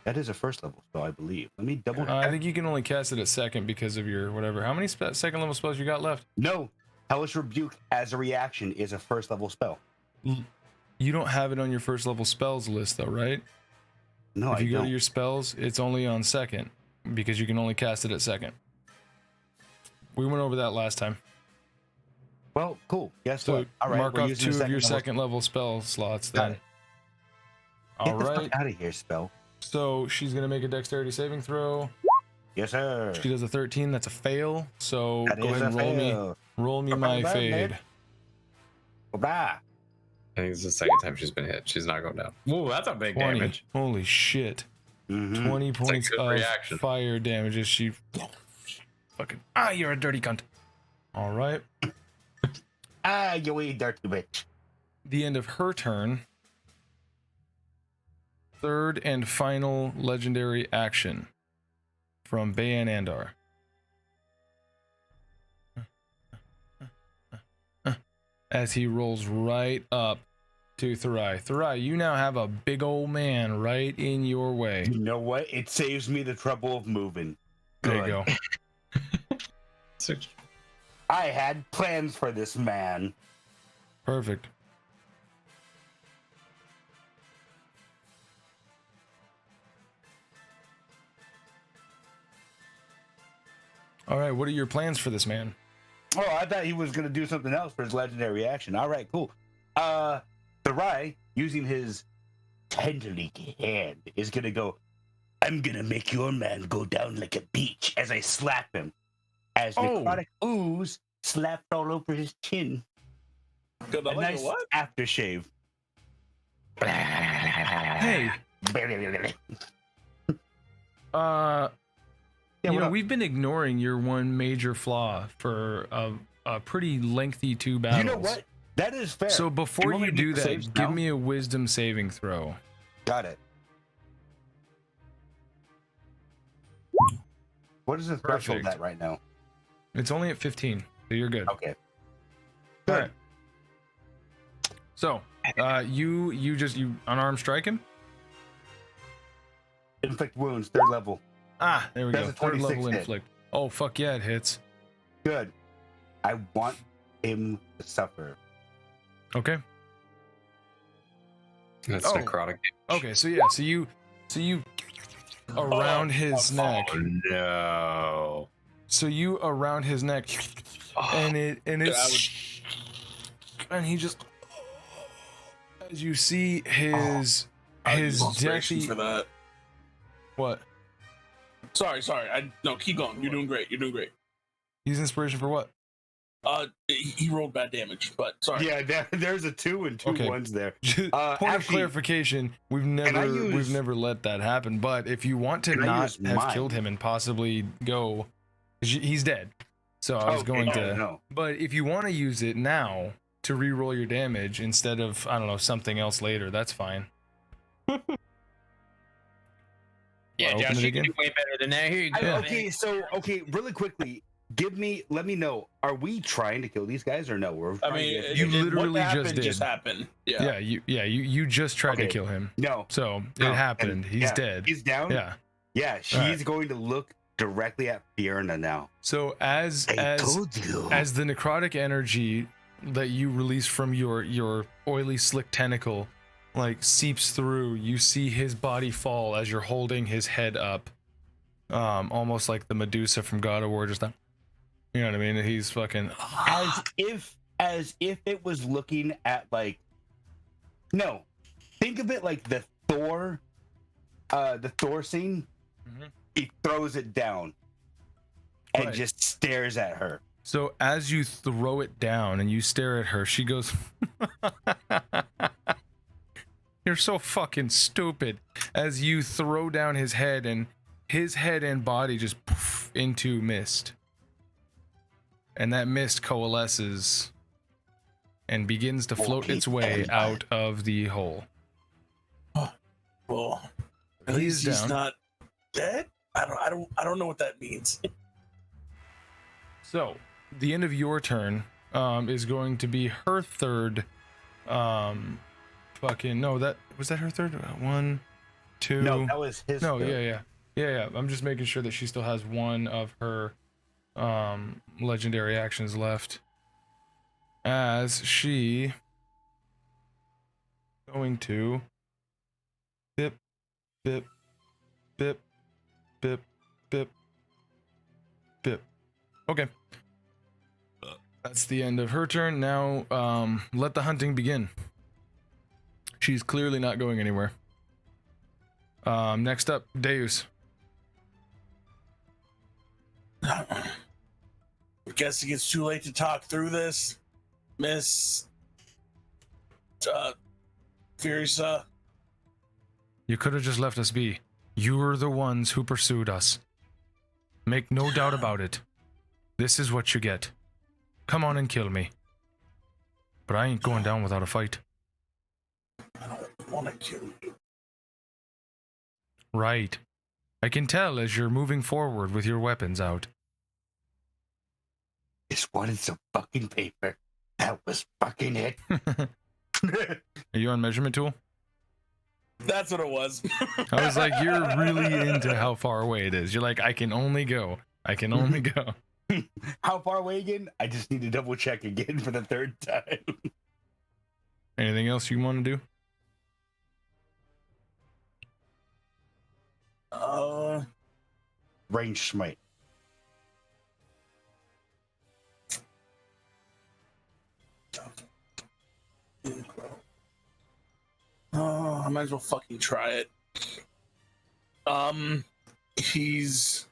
That is a first level spell, I believe. Let me double check. I think you can only cast it at second because of your whatever. How many second level spells you got left? No. Hellish Rebuke as a reaction is a first level spell. You don't have it on your first level spells list though, right? No, If you I go don't. to your spells, it's only on second because you can only cast it at second. We went over that last time. Well, cool. Guess So what? All right, mark we're off using 2 the of your level second level spell slots Got then. it. All Get the right. fuck out of here, spell. So she's gonna make a dexterity saving throw. Yes, sir. She does a 13. That's a fail. So That go is ahead and a roll me my Bye-bye, fade. man. Bye-bye. I think it's the second time she's been hit. She's not going down. Whoa, that's a big 20. damage. Holy shit. Mhm. 20 points good of reaction. fire damage as she fucking you're a dirty cunt. All right. Ah, you wee dirty bitch. The end of her turn. Third and final legendary action from Bae'an Andar. As he rolls right up to Therai. Therai, you now have a big old man right in your way. You know what? It saves me the trouble of moving. There you Good. go. I had plans for this man. Perfect. All right, what are your plans for this man? Oh, I thought he was going to do something else for his legendary action. All right, cool. Therai, using his tendrily hand, is going to go, I'm going to make your man go down like a beach as I slap him. As necrotic ooze slapped all over his chin. Good, A nice what? aftershave. Hey, Yeah, you what know, up? we've been ignoring your one major flaw for a pretty lengthy 2 battles. You know what? That is fair. So before want me you to do make the that, saves give now? me a wisdom saving throw. Got it. What is the threshold Perfect. at right now? It's only at 15, so you're good. Okay. All Good. right. So, you unarmed strike him? Inflict wounds, 3rd level. Ah, there we That's go. a 3rd 26 level hit. inflict. Oh, fuck yeah, it hits. Good. I want him to suffer. Okay. That's necrotic. Okay, so yeah, so you around his neck. Oh no. So you around his neck, and it's and he just, as you see his deathy for that. What? Sorry. No, keep going. You're doing great. He's inspiration for what? He rolled bad damage, but sorry. Yeah, there's a 2 and 2 1s there. Point of clarification: we've never let that happen. But if you want to not have killed him and possibly go, he's dead. So I was going to. No. But if you want to use it now to re-roll your damage instead of, I don't know, something else later, that's fine. Yeah, Josh, you can do way better than that. Here you go. Okay, really quickly. Let me know. Are we trying to kill these guys or no? You literally just happened. Yeah. You just tried to kill him. No. So it happened. He's dead. He's down. Yeah. Yeah. She's going to look directly at Fiona now. So as the necrotic energy that you release from your oily slick tentacle like seeps through, you see his body fall as you're holding his head up, almost like the Medusa from God of War. Just that. You know what I mean? He's fucking as if it was looking at like, no, think of it like the Thor scene. Mm-hmm. He throws it down and just stares at her. So as you throw it down and you stare at her, she goes, "You're so fucking stupid." As you throw down his head and body just poof into mist. And that mist coalesces and begins to float its way out of the hole. Well, at least he's not dead. I don't know what that means. So, the end of your turn is going to be her third. Was that her third? 1, 2. No, that was his. No, third. Yeah. I'm just making sure that she still has one of her legendary actions left, as she going to bip bip bip bip bip bip. Okay, that's the end of her turn. Now let the hunting begin. She's clearly not going anywhere. Next up, Deus. I'm guessing it's too late to talk through this, Miss Fierisa. You could have just left us be. You were the ones who pursued us. Make no doubt about it. This is what you get. Come on and kill me. But I ain't going down without a fight. I don't want to kill you. Right. I can tell as you're moving forward with your weapons out. Just wanted some fucking paper. That was fucking it. Are you on measurement tool? That's what it was. I was like, you're really into how far away it is. You're like, I can only go. How far away again? I just need to double check again for the third time. Anything else you want to do? Range smite. I might as well fucking try it. He's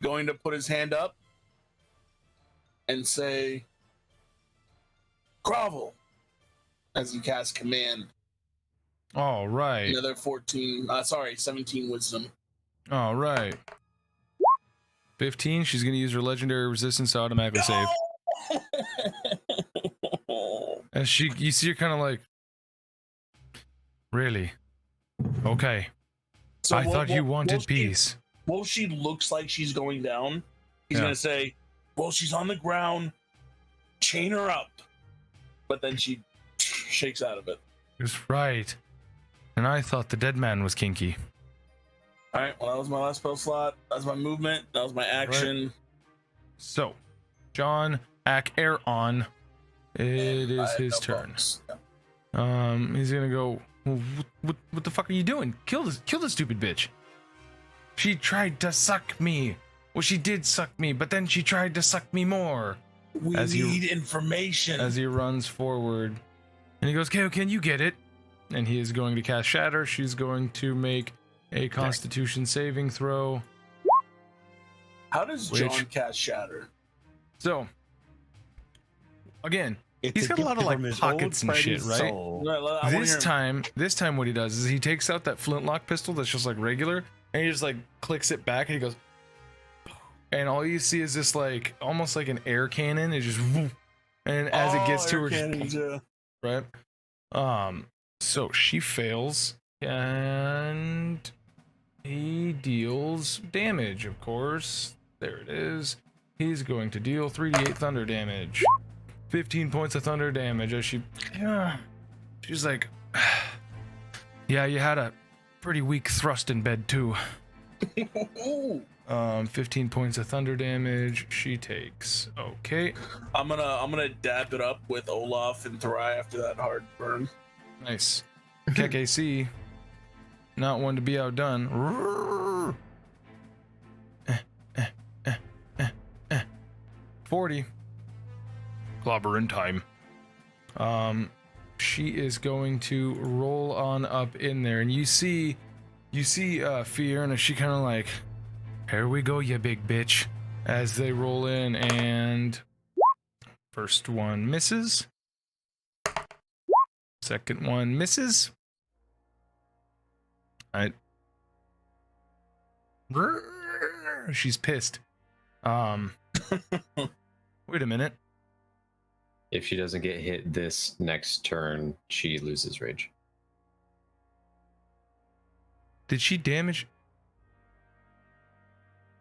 going to put his hand up and say, "Grovel," as he casts command. All right. Another 17 wisdom. All right. 15. She's going to use her legendary resistance to automatically save. And you see her kind of like, really? Okay. So I thought you wanted peace. Well, she looks like she's going down. He's going to say, well, she's on the ground. Chain her up. But then she shakes out of it. That's right. And I thought the dead man was kinky. All right, well, that was my last spell slot. That was my movement. That was my action. Right. So, John, Air on. It is his turn. He's gonna go. What the fuck are you doing? Kill the stupid bitch. She tried to suck me. Well, she did suck me, but then she tried to suck me more. We need information. As he runs forward, and he goes, "Kaioken, you get it." And he is going to cast Shatter. She's going to make a Constitution saving throw. How does John cast Shatter? So, again, he's got a lot of like pockets and shit, right? This time what he does is he takes out that flintlock pistol that's just like regular, and he just like clicks it back, and he goes, and all you see is this like almost like an air cannon. It just, and as it gets to her, cannons, right? So she fails, and he deals damage, of course. There it is. He's going to deal 3d8 thunder damage. 15 points of thunder damage as she's like, yeah, you had a pretty weak thrust in bed too. 15 points of thunder damage she takes. Okay. I'm gonna dab it up with Olaf and Therai after that hard burn. Nice. Keksi, not one to be outdone. 40. Clobbering time. She is going to roll on up in there, and you see Fear, and she kind of like, here we go, you big bitch, as they roll in, and first one misses. Second one misses. Alright. She's pissed. Wait a minute. If she doesn't get hit this next turn, she loses rage. Did she damage?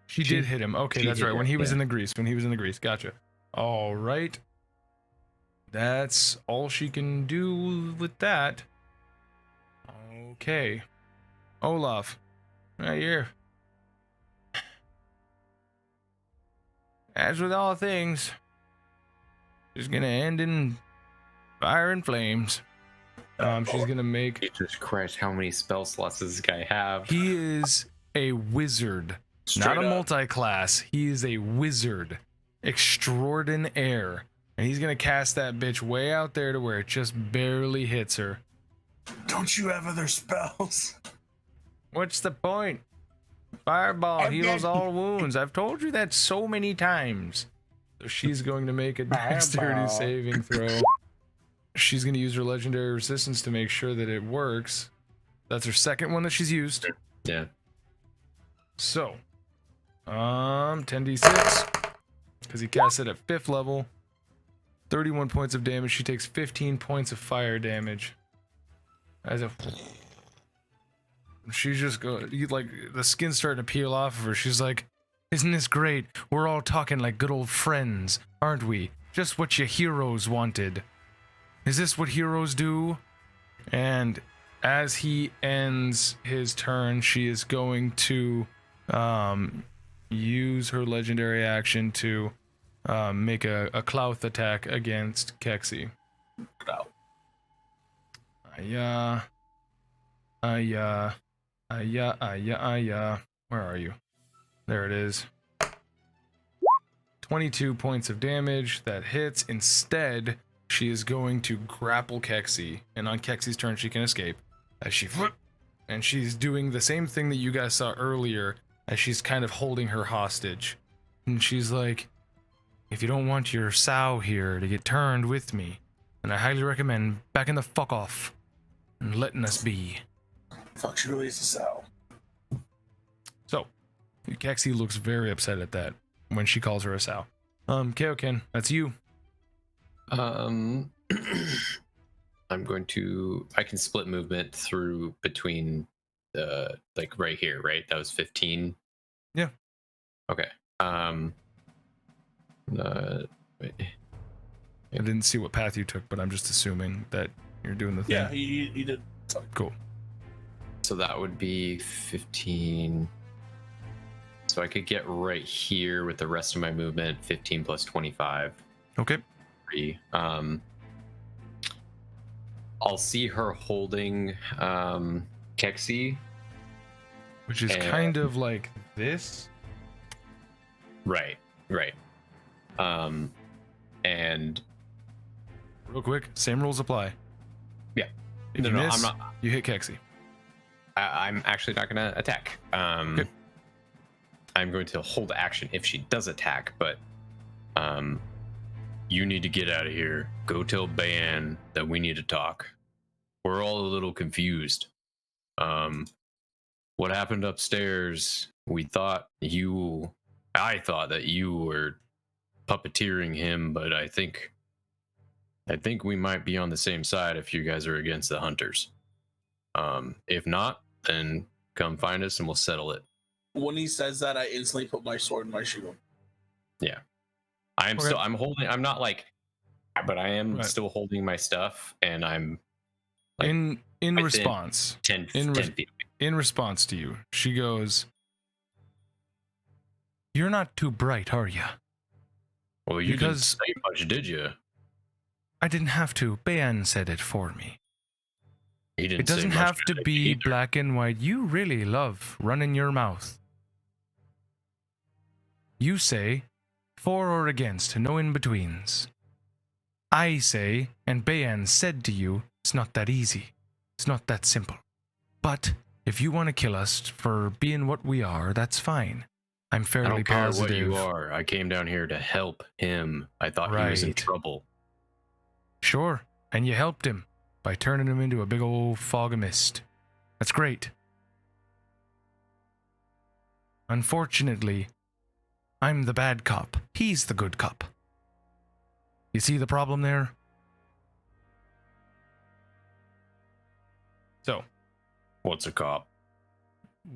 She did hit him. Okay, that's right. When he was in the grease. Gotcha. All right. That's all she can do with that. Okay. Olaf. Right here. As with all things, she's gonna end in fire and flames. She's gonna make. Jesus Christ! How many spell slots does this guy have? He is a wizard, not a multi-class. He is a wizard extraordinaire, and he's gonna cast that bitch way out there to where it just barely hits her. Don't you have other spells? What's the point? Fireball heals all wounds. I've told you that so many times. So she's going to make a dexterity saving throw. She's going to use her legendary resistance to make sure that it works. That's her second one that she's used. Yeah. So, 10d6, because he cast it at 5th level. 31 points of damage. She takes 15 points of fire damage. As a she's just like the skin's starting to peel off of her. She's like, "Isn't this great? We're all talking like good old friends, aren't we? Just what your heroes wanted. Is this what heroes do?" And as he ends his turn, she is going to use her legendary action to make a Clouth attack against Keksi. Where are you? There it is. 22 points of damage. That hits. Instead, she is going to grapple Keksi, and on Keksi's turn, she can escape. As she and she's doing the same thing that you guys saw earlier, as she's kind of holding her hostage. And she's like, "If you don't want your sow here to get turned with me, then I highly recommend backing the fuck off and letting us be." Fuck, she really is a sow. So, Keksi looks very upset at that when she calls her a sow. Kaioken, that's you. I'm going to. I can split movement through between like right here, right? That was 15. Yeah. Okay. Wait. I didn't see what path you took, but I'm just assuming that you're doing the thing. Yeah, he did. Cool. So that would be 15. So I could get right here with the rest of my movement, 15 plus 25. Okay. 3. I'll see her holding Keksi, which is kind of like this. Right. And real quick, same rules apply. Yeah. If you miss, you hit Keksi. I'm actually not going to attack. Okay. I'm going to hold action if she does attack, but you need to get out of here. Go tell Bae'an that we need to talk. We're all a little confused. What happened upstairs? I thought that you were puppeteering him, but I think we might be on the same side if you guys are against the hunters. If not, then come find us and we'll settle it. When he says that, I instantly put my sword in my shield. Yeah. I'm holding, I'm not like, but I am still holding my stuff, and I'm like, in response 10 feet. In response to you, she goes, "You're not too bright, are you?" Well, you didn't say much, did you? I didn't have to. Bae'an said it for me. It doesn't have to be black and white. You really love running your mouth. You say, for or against, no in-betweens. I say, and Bae'an said to you, it's not that easy. It's not that simple. But if you want to kill us for being what we are, that's fine. I'm fairly positive. I don't care what you are. I came down here to help him. I thought he was in trouble. Sure, and you helped him by turning him into a big old fog of mist. That's great. Unfortunately, I'm the bad cop. He's the good cop. You see the problem there? So, what's a cop?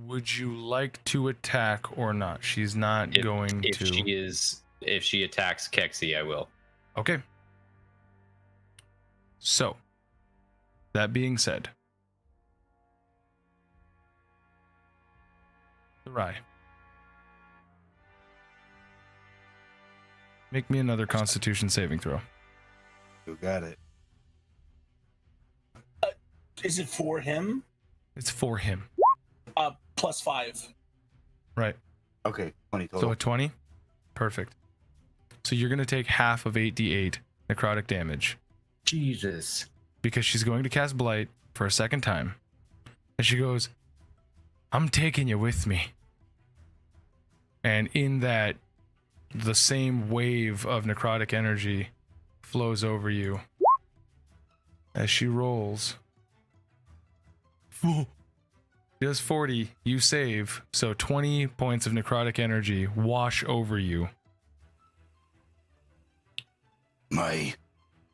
Would you like to attack or not? She's not going to. If she attacks Keksi, I will. Okay. So, that being said, Therai, make me another Constitution saving throw. You got it. Is it for him? It's for him. +5. Right. Okay, 20 total. So a 20? Perfect. So you're going to take half of 8d8 necrotic damage. Jesus. Because she's going to cast Blight for a second time. And she goes, I'm taking you with me. And in that, the same wave of necrotic energy flows over you. As she rolls. She does 40, you save, so 20 points of necrotic energy wash over you. My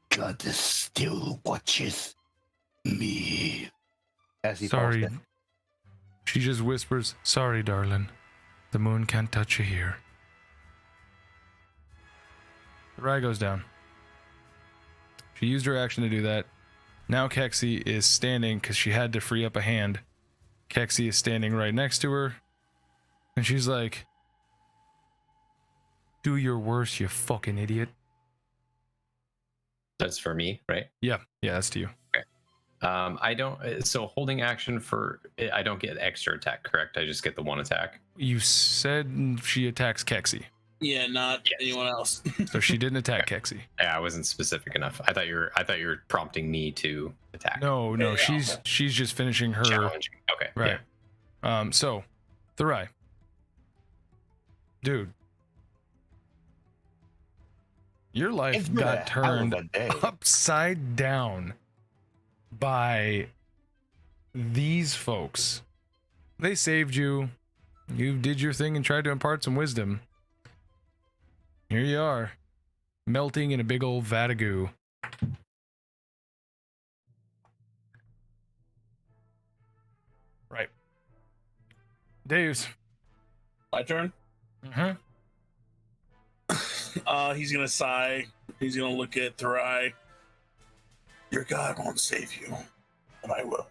goddess still watches me. Sorry. She just whispers, sorry, darling. The moon can't touch you here. The Therai goes down. She used her action to do that. Now Keksi is standing because she had to free up a hand. Keksi is standing right next to her. And she's like, do your worst, you fucking idiot. That's for me, right? Yeah, that's to you. Okay. I don't, so holding action for, I don't get extra attack, correct? I just get the one attack. You said she attacks Keksi. Yeah, not anyone else. So she didn't attack Keksi. Yeah, I wasn't specific enough. I thought you were prompting me to attack. No, she's just finishing her challenging. Okay. Right. Yeah. So Therai. Dude. Your life got turned upside down by these folks. They saved you. You did your thing and tried to impart some wisdom. Here you are, melting in a big old vat of goo. Right. Deus. My turn? Mm-hmm. He's gonna sigh. He's gonna look at Therai. Your God won't save you, and I will.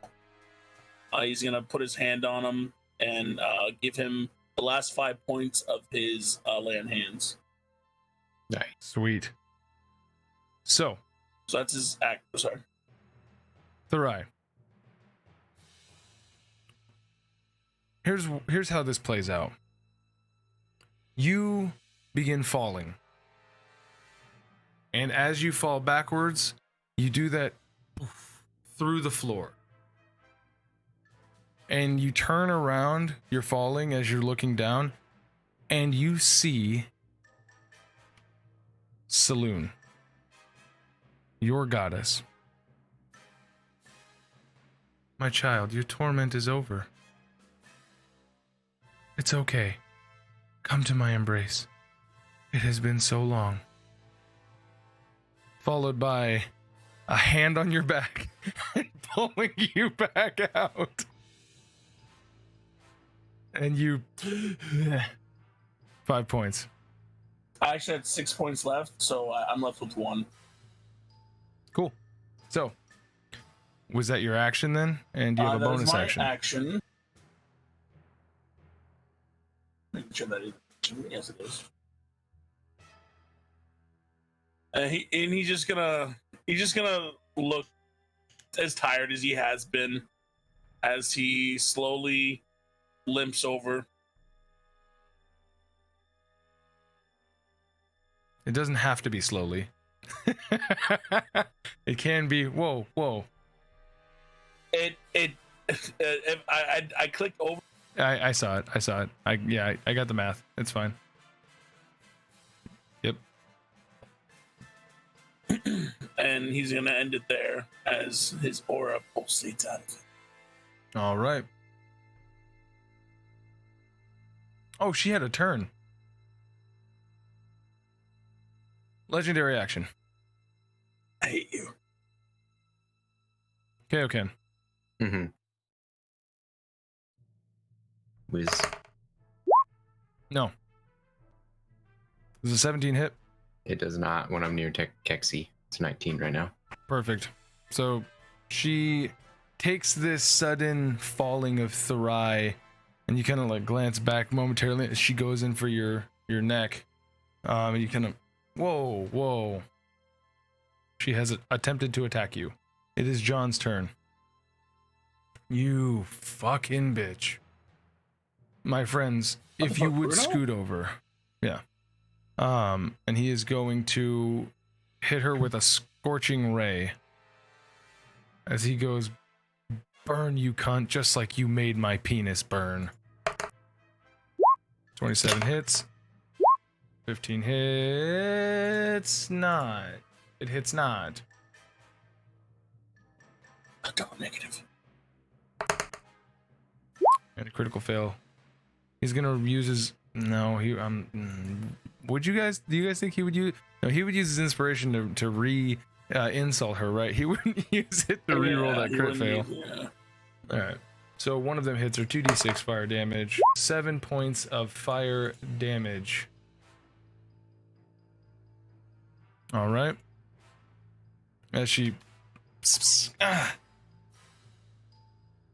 He's gonna put his hand on him and give him the last 5 points of his land hands. Nice. Sweet. So that's his act. Sorry. Therai. Here's how this plays out. You begin falling. And as you fall backwards, you do that through the floor. And you turn around, you're falling as you're looking down, and you see Saloon, your goddess. My child, your torment is over. It's okay. Come to my embrace. It has been so long. Followed by a hand on your back and pulling you back out. And you 5 points. I actually had 6 points left, so I'm left with 1. Cool. So, was that your action then? And do you have a bonus action? Making sure that yes, it is. He's just gonna look as tired as he has been as he slowly limps over. It doesn't have to be slowly. It can be. Whoa. I clicked over. I saw it. I got the math. It's fine. Yep. And he's gonna end it there as his aura pulsates out of it. All right. Oh, she had a turn. Legendary action. I hate you. Kaioken. Mm-hmm. Whiz. No. Does a 17 hit? It does not when I'm near Keksi. It's 19 right now. Perfect. So she takes this sudden falling of Therai, and you kind of like glance back momentarily as she goes in for your neck. And you kind of, whoa. She has attempted to attack you. It is John's turn. You fucking bitch. My friends, if you would scoot over. Yeah. And he is going to hit her with a scorching ray. As he goes, burn you cunt, just like you made my penis burn. 27 hits. 15 hits. Not. It hits not. A double negative. And a critical fail. He's gonna use his. No, he. Would you guys? Do you guys think he would use? No, he would use his inspiration to insult her, right? He wouldn't use it to reroll that crit fail. All right. So one of them hits her 2d6 fire damage, 7 points of fire damage. All right. As she.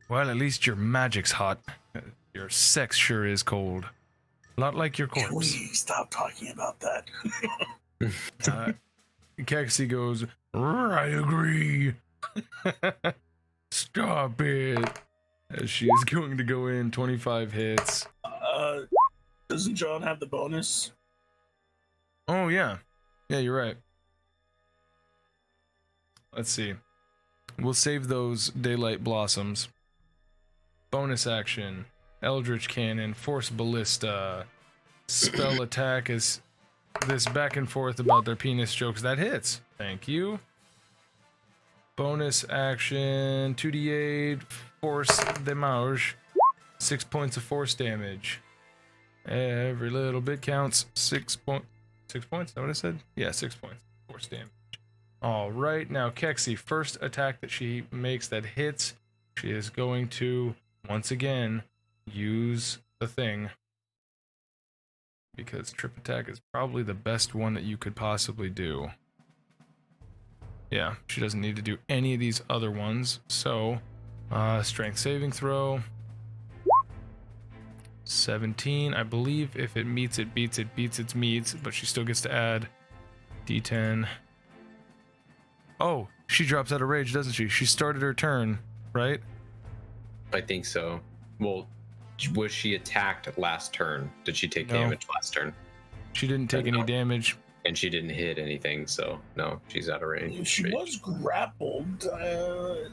Well, at least your magic's hot. Your sex sure is cold. A lot like your corpse. Can we stop talking about that? Keksi goes, I agree. Stop it. As she is going to go in 25 hits. Doesn't John have the bonus? Oh, yeah. Yeah, you're right. Let's see. We'll save those Daylight Blossoms. Bonus action. Eldritch Cannon. Force Ballista. Spell attack is this back and forth about their penis jokes. That hits. Thank you. Bonus action. 2d8. Force damage. 6 points of force damage. Every little bit counts. 6 points. 6 points? Is that what I said? Yeah, 6 points. Force damage. All right. Now, Keksi, first attack that she makes that hits, she is going to, once again, use the thing. Because trip attack is probably the best one that you could possibly do. Yeah, she doesn't need to do any of these other ones. So, strength saving throw. 17. I believe if it meets, it beats its meets, but she still gets to add D10. Oh, she drops out of rage, doesn't she? She started her turn, right? I think so. Well, was she attacked last turn? Did she take damage last turn? She didn't take any damage. And she didn't hit anything, so no, she's out of range. If she was grappled,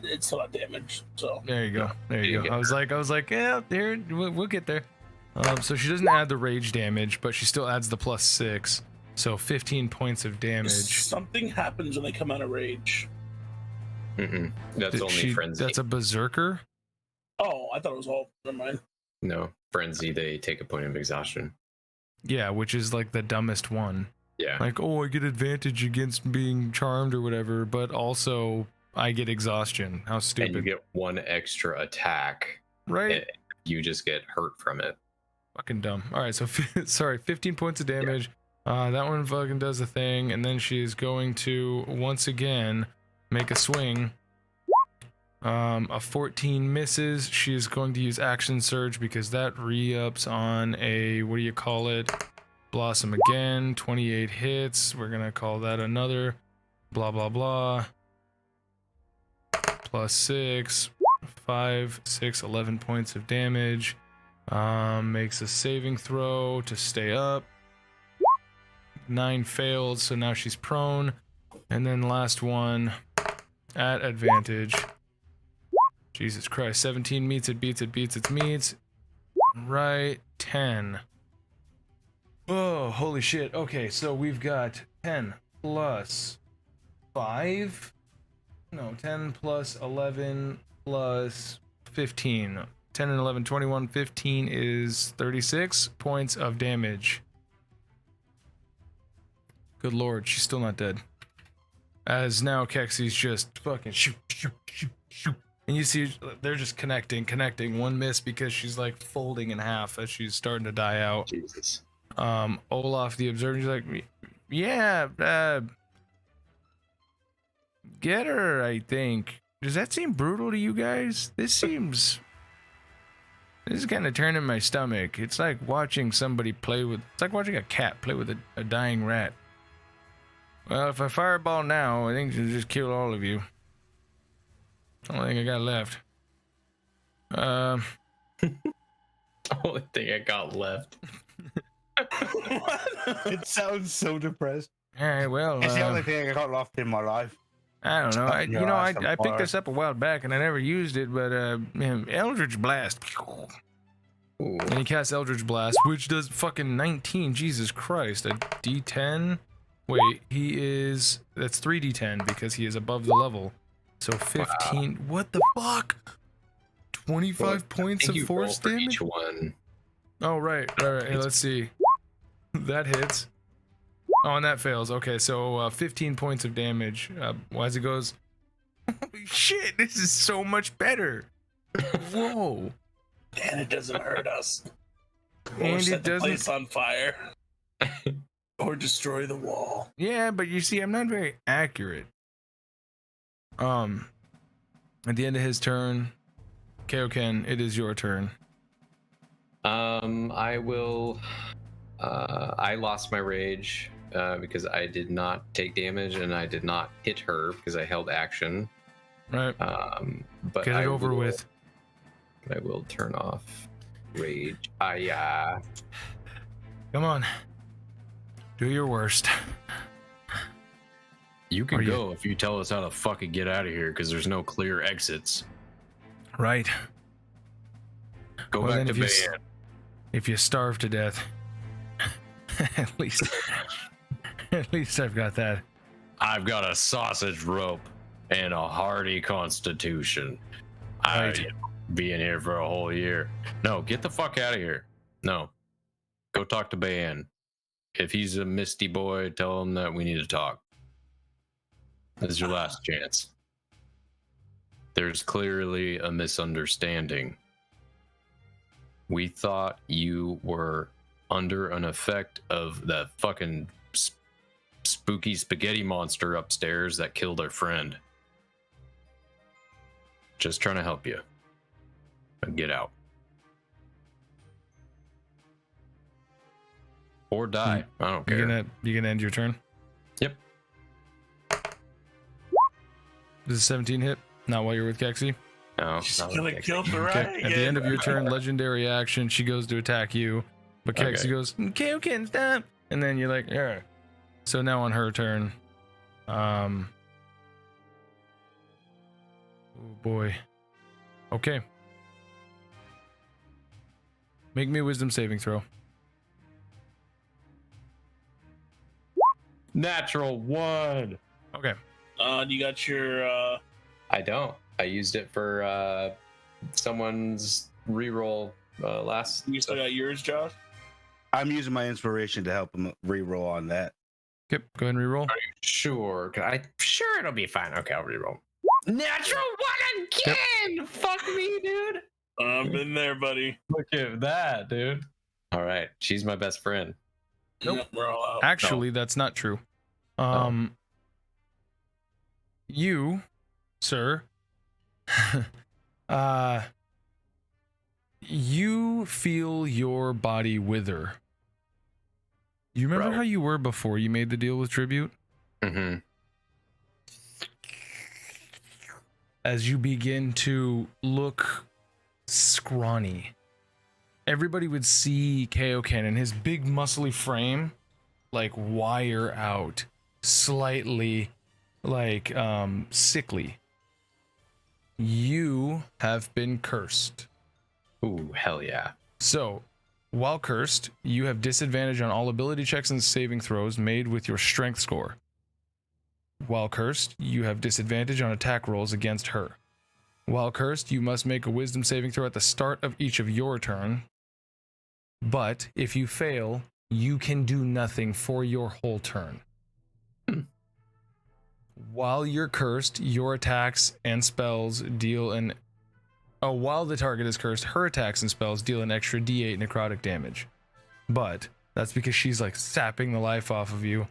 it's still not damaged. So there you go. There you go. I was like, yeah, there, we'll get there. So she doesn't add the rage damage, but she still adds the +6, so 15 points of damage. Something happens when they come out of rage. That's only frenzy. That's a berserker. Oh, I thought it was all. Never mind. No, frenzy. They take a point of exhaustion. Yeah, which is like the dumbest one. Yeah. Like, oh, I get advantage against being charmed or whatever, but also I get exhaustion. How stupid. And you get 1 extra attack. Right. You just get hurt from it. Fucking dumb. All right, so 15 points of damage. Yeah. That one fucking does the thing, and then she's going to once again make a swing. A 14 misses. She is going to use action surge because that re-ups on a, what do you call it? Blossom again. 28 hits. We're gonna call that another blah blah blah. +6, 5, 6, 11 points of damage. Makes a saving throw to stay up. 9 failed, so now she's prone. And then last one at advantage. Jesus Christ, 17 meets, it beats, it beats, it meets. Right, 10. Oh, holy shit. Okay, so we've got 10 plus 5. No, 10 plus 11 plus 15. 10 and 11, 21. 15 is 36 points of damage. Good lord, she's still not dead. As now Keksi's just fucking shoot, shoot, shoot, shoot. And you see they're just connecting. One miss because she's like folding in half as she's starting to die out. Jesus. Olaf the Observer, he's like, yeah, get her, I think. Does that seem brutal to you guys? This is kind of turning my stomach. It's like watching somebody it's like watching a cat play with a dying rat. Well, if I fireball now, I think it'll just kill all of you. Only thing I got left. Only thing I got left. It sounds so depressed. All right, well, It's the only thing I got left in my life. I don't know. I picked this up a while back and I never used it, but Eldritch Blast. Ooh. And he casts Eldritch Blast, which does fucking 19. Jesus Christ, a D10. Wait, that's 3d10 because he is above the level. So 15. Wow. What the fuck? 25 points of force damage? Each one. Oh, right. Hey, let's see. That hits. Oh, and that fails. Okay, so 15 points of damage. As it goes, holy shit, this is so much better. Whoa. And it doesn't hurt us. And or set it doesn't. The place on fire. Or destroy the wall. Yeah, but you see, I'm not very accurate. At the end of his turn, Kaioken, it is your turn. I will. I lost my rage because I did not take damage and I did not hit her because I held action. Right. But get it over with. I will turn off rage. Come on. Do your worst. You can go if you tell us how to fucking get out of here because there's no clear exits. Right. Go back to Bae'an. If you starve to death, at least I've got that. I've got a sausage rope and a hardy constitution. Right. I'd be in here for a whole year. No, get the fuck out of here. No. Go talk to Bae'an. If he's a misty boy, tell him that we need to talk. This is your last chance. There's clearly a misunderstanding. We thought you were under an effect of that fucking spooky spaghetti monster upstairs that killed our friend. Just trying to help you. Get out. Or die. I don't care. You gonna end your turn? Yep. Does a 17 hit? Not while you're with Keksi? No. She's not gonna with Keksi. kill Therai Okay. again. At the end of your turn, legendary action, she goes to attack you. But Keksi Okay. goes, Kaioken, stop! And then you're like, yeah. So now on her turn, oh boy. Okay. Make me a wisdom saving throw. Natural 1. Okay. You got your I don't. I used it for someone's reroll last. you still got yours, Josh? I'm using my inspiration to help him re-roll on that. Okay, go ahead and reroll. Sure. Sure, it'll be fine. Okay, I'll reroll. Natural 1 again! Yep. Fuck me, dude. I'm in there, buddy. Look at that, dude. All right, she's my best friend. Nope. Yep, we're all out. Actually, that's not true. You, sir, you feel your body wither. You remember Bro. how you were before you made the deal with Tribute? Mm-hmm. As you begin to look scrawny, everybody would see Kaioken and his big muscly frame like wire out, slightly like sickly. You have been cursed. Ooh, hell yeah. So, while cursed, you have disadvantage on all ability checks and saving throws made with your strength score. While cursed, you have disadvantage on attack rolls against her. While cursed, you must make a wisdom saving throw at the start of each of your turn. But if you fail, you can do nothing for your whole turn. While you're cursed, your attacks and spells deal an... Oh, while the target is cursed, her attacks and spells deal an extra D8 necrotic damage. But that's because she's like sapping the life off of you.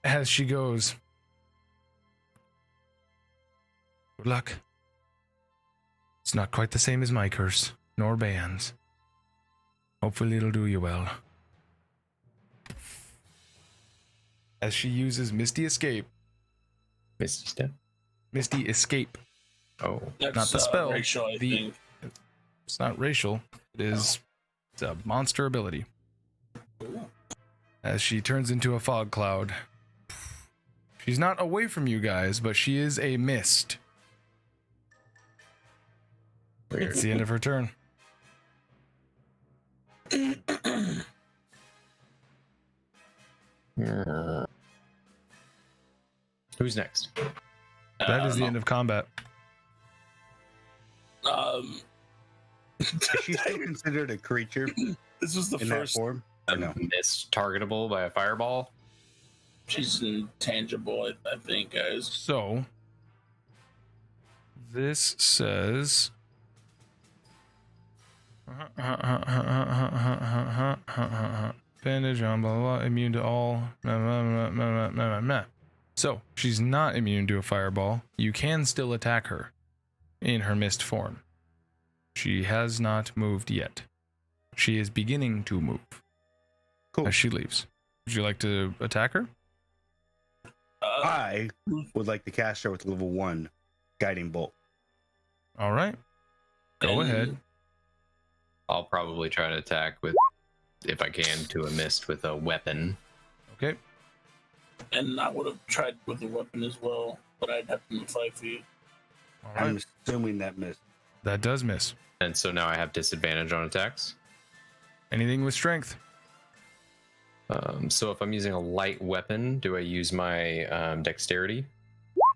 As she goes, good luck. It's not quite the same as my curse, nor Bae'an's. Hopefully it'll do you well. As she uses Misty Escape. Misty Step. Misty Escape. Oh. That's, Not the spell. Racial, I the- think. It's not racial. It is it's a monster ability. As she turns into a fog cloud. She's not away from you guys, but she is a mist. Weird. It's the end of her turn. Who's next? That is the end of combat. Is she still considered a creature This was the in that first. form? Or no? Miss targetable by a fireball. She's intangible, I think, guys. So, this says... Bandage on blah, blah, blah, immune to all. So, she's not immune to a fireball. You can still attack her in her mist form. She has not moved yet. She is beginning to move Cool. as she leaves. Would you like to attack her? I would like to cast her with level 1 guiding bolt. All right. Go ahead. I'll probably try to attack with, if I can, to a mist with a weapon. Okay. And I would have tried with a weapon as well, but I'd have to move 5 feet. All I'm right. assuming that missed. That does miss. And so now I have disadvantage on attacks. Anything with strength? So if I'm using a light weapon, do I use my dexterity?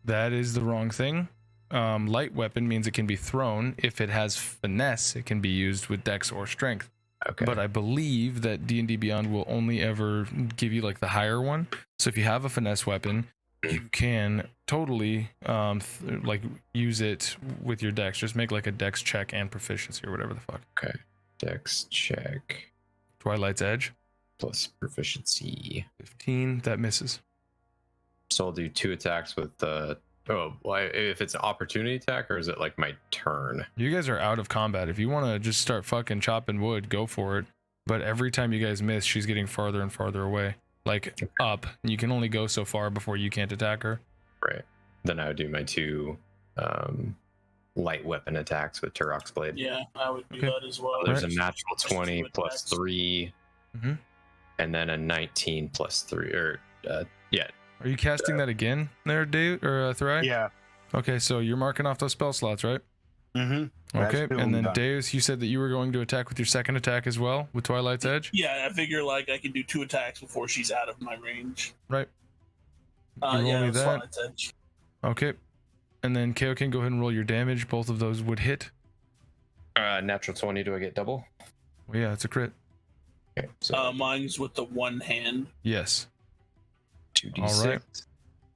That is the wrong thing. Light weapon means it can be thrown. If it has finesse, it can be used with dex or strength. Okay. But I believe that D&D Beyond will only ever give you like the higher one. So if you have a finesse weapon, you can totally like use it with your dex. Just make like a dex check and proficiency or whatever the fuck. Okay. Dex check Twilight's Edge, plus proficiency. 15. That misses. So I'll do 2 attacks with the. If it's an opportunity attack, or is it like my turn? You guys are out of combat. If you want to just start fucking chopping wood, go for it. But every time you guys miss, she's getting farther and farther away. like up. You can only go so far before you can't attack her. Right. Then I would do my 2 light weapon attacks with Turok's Blade. Yeah, I would do that as well. There's Right. a natural 20 plus 3, Mhm. and then a 19 plus 3. Or yeah. Are you casting that again there, Dave or Therai? Yeah. Okay, so you're marking off those spell slots, right? Mm-hmm. Okay, and then Deus, you said that you were going to attack with your second attack as well with Twilight's Edge. Yeah, I figure like I can do 2 attacks before she's out of my range. Right. You roll Yeah, me that's that. Twilight's Edge. Okay, and then Kaioken, go ahead and roll your damage. Both of those would hit. Natural 20. Do I get double? Well, yeah, it's a crit. Okay. So Mine's with the one hand. Yes. 2d6.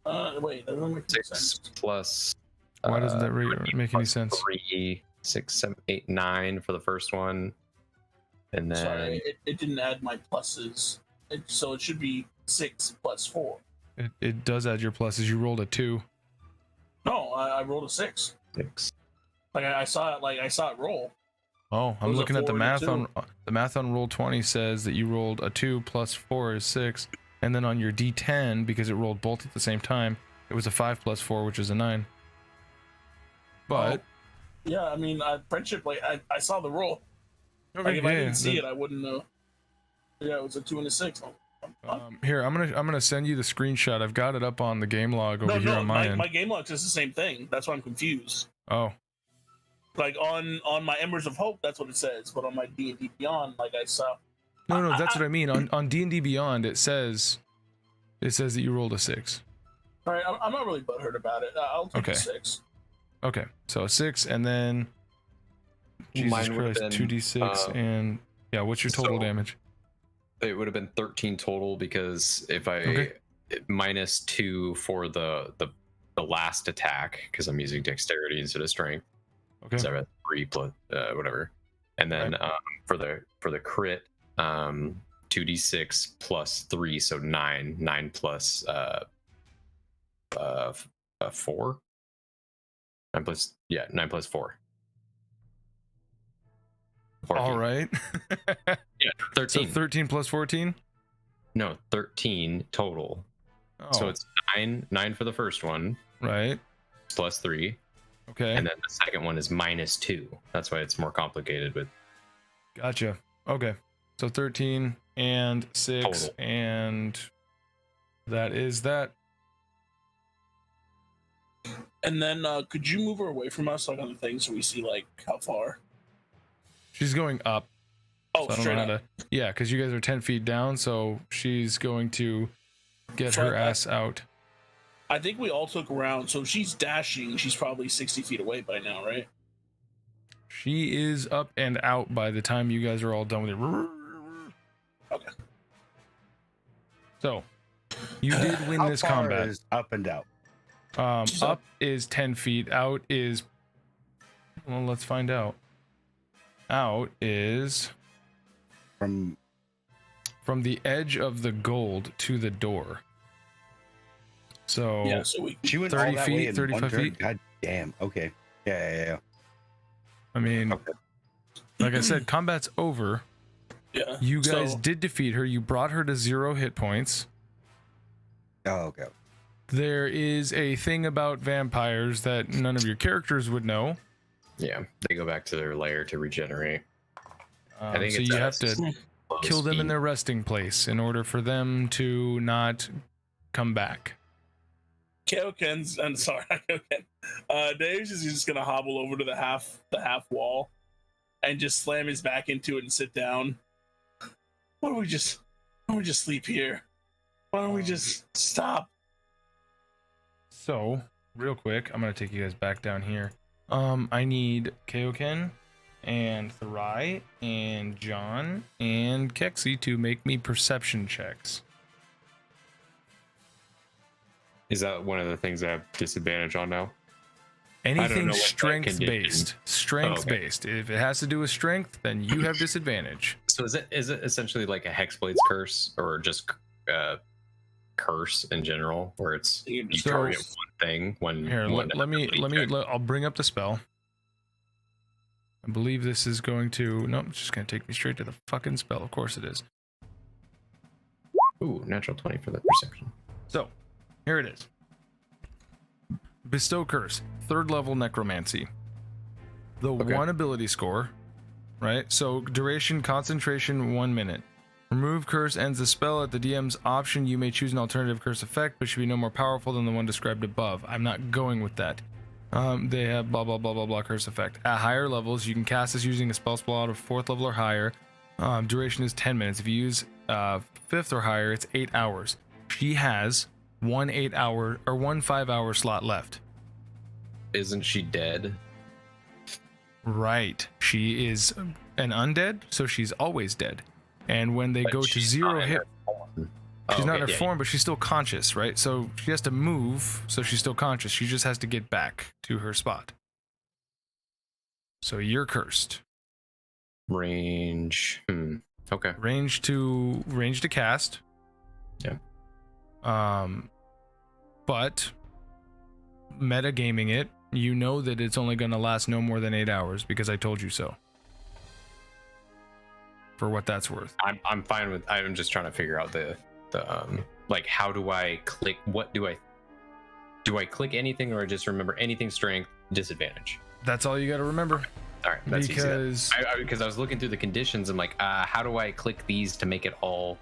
All right. Wait, that doesn't make 6 sense. plus. Why doesn't that make any plus sense? 3, 6, 7, 8, 9 for the first one, and then Sorry, it didn't add my pluses. So it should be 6 plus 4. It does add your pluses. You rolled a 2. No, I rolled a 6. 6. Like I saw it. Like I saw it roll. Oh, I'm was a looking at the 4 and a math 2. on the math on roll 20 says that you rolled a 2 plus 4 is 6, and then on your D10, because it rolled both at the same time, it was a 5 plus 4, which is a 9. But Yeah, I mean, friendship. Like I saw the roll. okay, Like if I yeah, didn't see it, I wouldn't know. Yeah, it was a 2 and a 6. here, I'm gonna send you the screenshot. I've got it up on the game log over here on my end. my game log says the same thing. That's why I'm confused. Oh, Like on my Embers of Hope, that's what it says. But on my D&D Beyond, like I saw. no, that's what I mean. On D&D Beyond, it says that you rolled a 6. All right, I'm not really butthurt about it. I'll take Okay. a 6. Okay, so a 6, and then Jesus Mine would've Christ, been, 2d6, and yeah, what's your total so- damage? It would have been 13 total because if I minus 2 for the last attack because I'm using dexterity instead of strength. Okay. So I have 3 plus whatever, and then for the crit, 2d6 plus 3, so 9. 9 plus 4. 9 plus 4. 14. All right. Yeah, 13. So 13 plus 14? No, 13 total. Oh, So it's 9 for the first one, right. plus 3, Okay. and then the second one is minus 2. That's why it's more complicated with Gotcha. Okay. So 13 and 6, Total. and that is that. And then could you move her away from us, like on the thing, so we see like how far? She's going up. Oh, So I don't straight know how up. to. Yeah, because you guys are 10 feet down, so she's going to get So her I- ass out. I think we all took around. So if she's dashing, she's probably 60 feet away by now, right? She is up and out by the time you guys are all done with it. Okay. So, you did win How this far combat. is up and out? She's Up up. is 10 feet. Out is. Well, let's find out. Out is From from the edge of the gold to the door. So, Yeah. So we. she went 30 all that feet, way in 35 one turn? feet? God damn. Okay. Yeah. I mean, Okay. like I said, combat's over. Yeah. You guys So- did defeat her. You brought her to 0 hit points. Oh, okay. There is a thing about vampires that none of your characters would know. Yeah, they go back to their lair to regenerate. I think So it's you at have to slow kill them in speed. their resting place in order for them to not come back. Kaioken's. I'm sorry, Kaioken. Deus is just gonna hobble over to the half wall, and just slam his back into it and sit down. Why don't we just sleep here? Why don't we just stop? So, real quick, I'm gonna take you guys back down here. I need Kaioken and Therai and John and Keksi to make me perception checks. Is that one of the things I have disadvantage on now? Anything know what that strength condition- based. Strength okay. based. If it has to do with strength, then you have disadvantage. So is it essentially like a Hexblade's curse, or just curse in general, where it's you So- target one thing when Here, one I'll bring up the spell. I believe this is going to, nope, it's just going to take me straight to the fucking spell. Of course it is. Ooh, natural 20 for the perception. So, here it is. Bestow Curse, 3rd level Necromancy. The one ability score, right? So, duration, concentration, 1 minute. Remove curse ends the spell at the DM's option. You may choose an alternative curse effect, but should be no more powerful than the one described above. I'm not going with that. They have blah, blah, blah, blah, blah curse effect. At higher levels, you can cast this using a spell slot of 4th level or higher. Duration is 10 minutes. If you use 5th or higher, it's 8 hours. She has one 5-hour slot left. Isn't she dead? Right. She is an undead, so she's always dead. And when they go to 0 hit, she's not in her form, but she's still conscious, right? So she has to move, so she's still conscious. She just has to get back to her spot. So you're cursed. Range. Okay. Range to cast. Yeah. But metagaming it, you know that it's only going to last no more than 8 hours because I told you so. For what that's worth. I'm fine with. I'm just trying to figure out the like, how do I click? What do I click anything, or just remember anything strength disadvantage? That's all you got to remember. All right, that's because easy. Because I was looking through the conditions. I'm like, how do I click these to make it all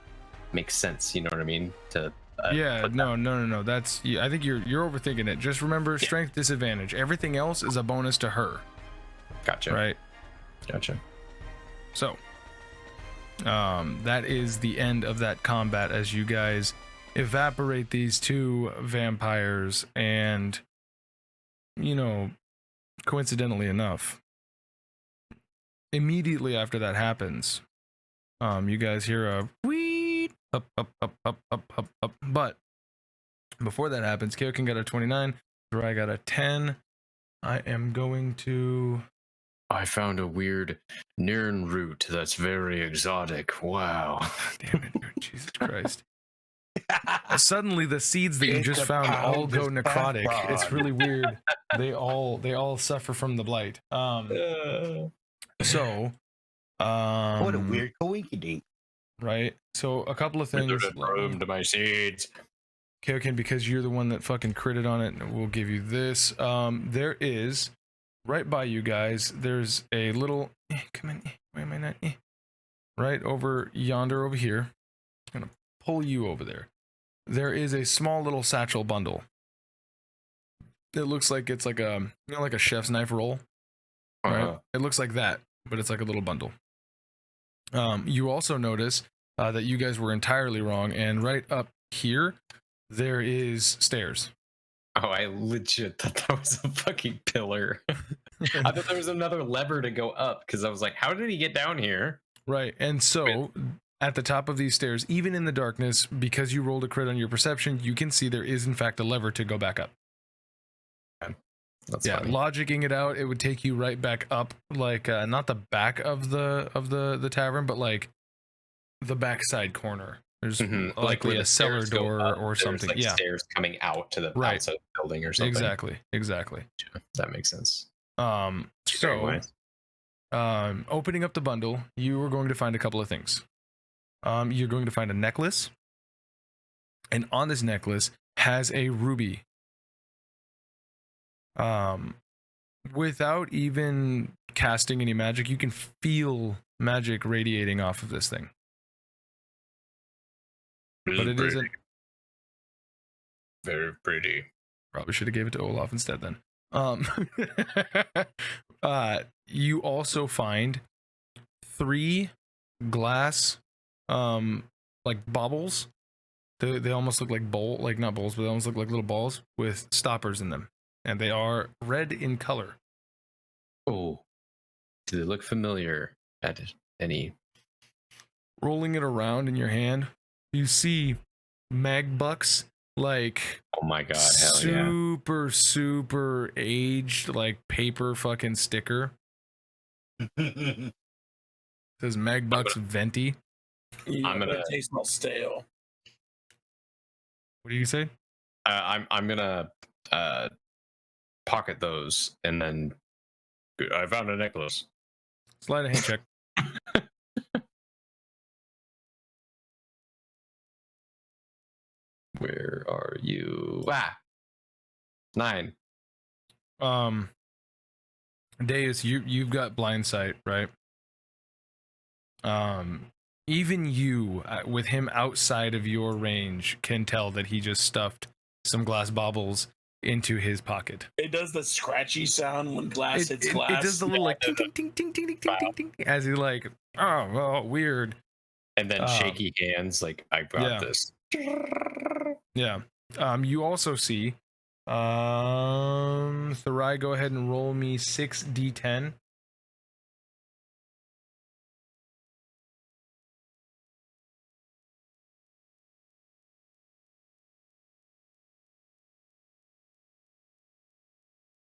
make sense? You know what I mean? To no. That's I think you're overthinking it. Just remember strength disadvantage. Everything else is a bonus to her. Gotcha. Right. Gotcha. So, that is the end of that combat as you guys evaporate these 2 vampires, and coincidentally enough, immediately after that happens, you guys hear a wheat up. But before that happens, Kaioken got a 29, Therai got a 10. I found a weird Nirn root that's very exotic. Wow. Damn it, Jesus Christ. Suddenly the seeds that you just found all go necrotic. It's really weird. They all suffer from the blight. What a weird coincidence. Right? So a couple of things. Room to my seeds. Kaioken, because you're the one that fucking critted on it, we'll give you this. There is right by you guys, there's a little come in. Why am I not? Right over yonder over here. I'm gonna pull you over there. There is a small little satchel bundle. It looks like it's like a like a chef's knife roll. Right? It looks like that, but it's like a little bundle. You also notice that you guys were entirely wrong, and right up here there is stairs. Oh, I legit thought that was a fucking pillar. I thought there was another lever to go up, because I was like, how did he get down here? Right, and so at the top of these stairs, even in the darkness, because you rolled a crit on your perception, you can see there is in fact a lever to go back up. That's funny. Logicking it out, it would take you right back up, like not the back of the tavern, but like the backside corner. There's likely a cellar door or something. Like stairs coming out to the outside of the building or something. Exactly. That makes sense. Opening up the bundle, you are going to find a couple of things. You're going to find a necklace, and on this necklace has a ruby. Without even casting any magic, you can feel magic radiating off of this thing. But it isn't very pretty. Probably should have gave it to Olaf instead then. You also find 3 glass like baubles. They almost look like not bowls, but they almost look like little balls with stoppers in them, and they are red in color. Oh, do they look familiar at any? Rolling it around in your hand, you see mag bucks, like, oh my god, hell yeah, super aged, like paper fucking sticker. Says mag bucks venti. Yeah, I'm gonna taste all stale. What do you say? I'm gonna pocket those, and then I found a necklace. Slide a hand check. Where are you? 9. Deus, you've got blind sight, right? Even you, with him outside of your range, can tell that he just stuffed some glass baubles into his pocket. It does the scratchy sound when glass hits glass. It does the little like ting ting ting ting ting ting ting ting as he like, oh well, weird. And then shaky hands, like I got this. Yeah. You also see, Therai, go ahead and roll me 6d10.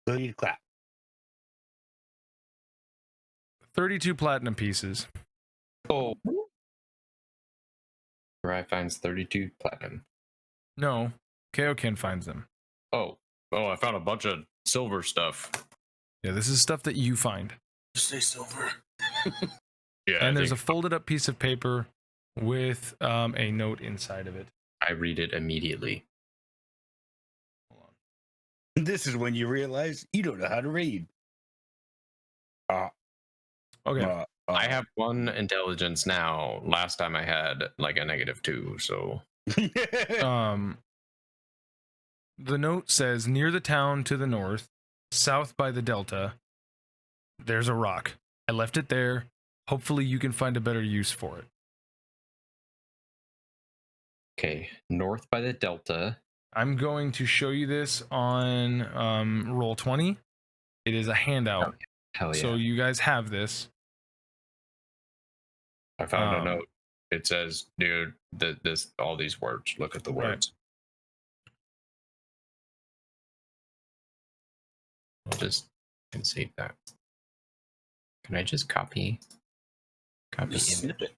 So you clap. 32 platinum pieces. Oh. Therai finds 32 platinum. No, Kaioken finds them. Oh, I found a bunch of silver stuff. Yeah, this is stuff that you find. Stay silver. Yeah, and there's a folded up piece of paper with a note inside of it. I read it immediately. Hold on. This is when you realize you don't know how to read. Okay. I have 1 intelligence now. Last time I had like a -2, so. The note says, near the town to the north, south by the delta, there's a rock. I left it there. Hopefully you can find a better use for it. Okay, north by the delta. I'm going to show you this on Roll20. It is a handout. Hell yeah. So you guys have this. I found a note. It says, dude, all these words. Look at the words. I'll just save that. Can I just copy Snip it.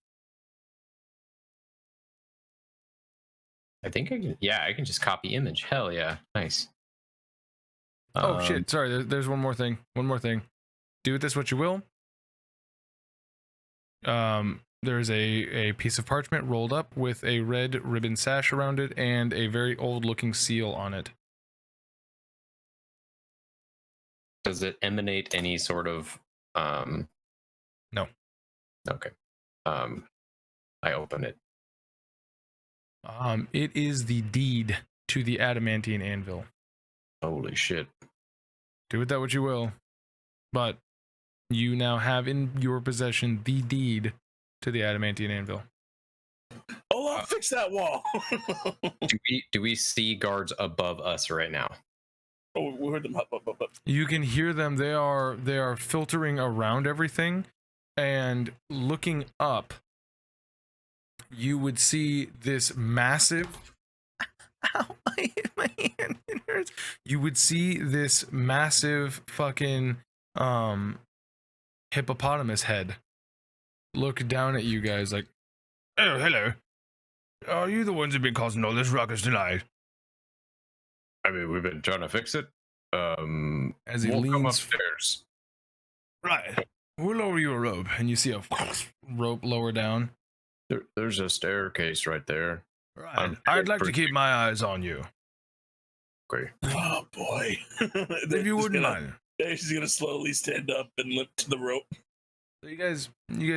I think I can. Yeah, I can just copy image. Hell yeah, nice. Oh shit! Sorry, there's one more thing. Do with this what you will. There's a piece of parchment rolled up with a red ribbon sash around it and a very old-looking seal on it. Does it emanate any sort of No. Okay. I open it. It is the deed to the adamantine anvil. Holy shit. Do with that what you will. But you now have in your possession the deed to the adamantine anvil. Oh, I'll fix that wall. do we see guards above us right now? Oh, we heard them up. You can hear them. They are filtering around everything, and looking up, you would see this massive. Ow, I hit my hand. It hurts. You would see this massive fucking hippopotamus head look down at you guys like, oh, hello. Are you the ones who've been causing all this ruckus tonight? I mean, we've been trying to fix it. As he we'll leans come upstairs. Right. We'll lower you a rope, and you see a rope lower down. There's a staircase right there. Right. I'd like to keep my eyes on you. Okay. Oh boy. If you wouldn't mind. She's gonna slowly stand up and lift to the rope. So you guys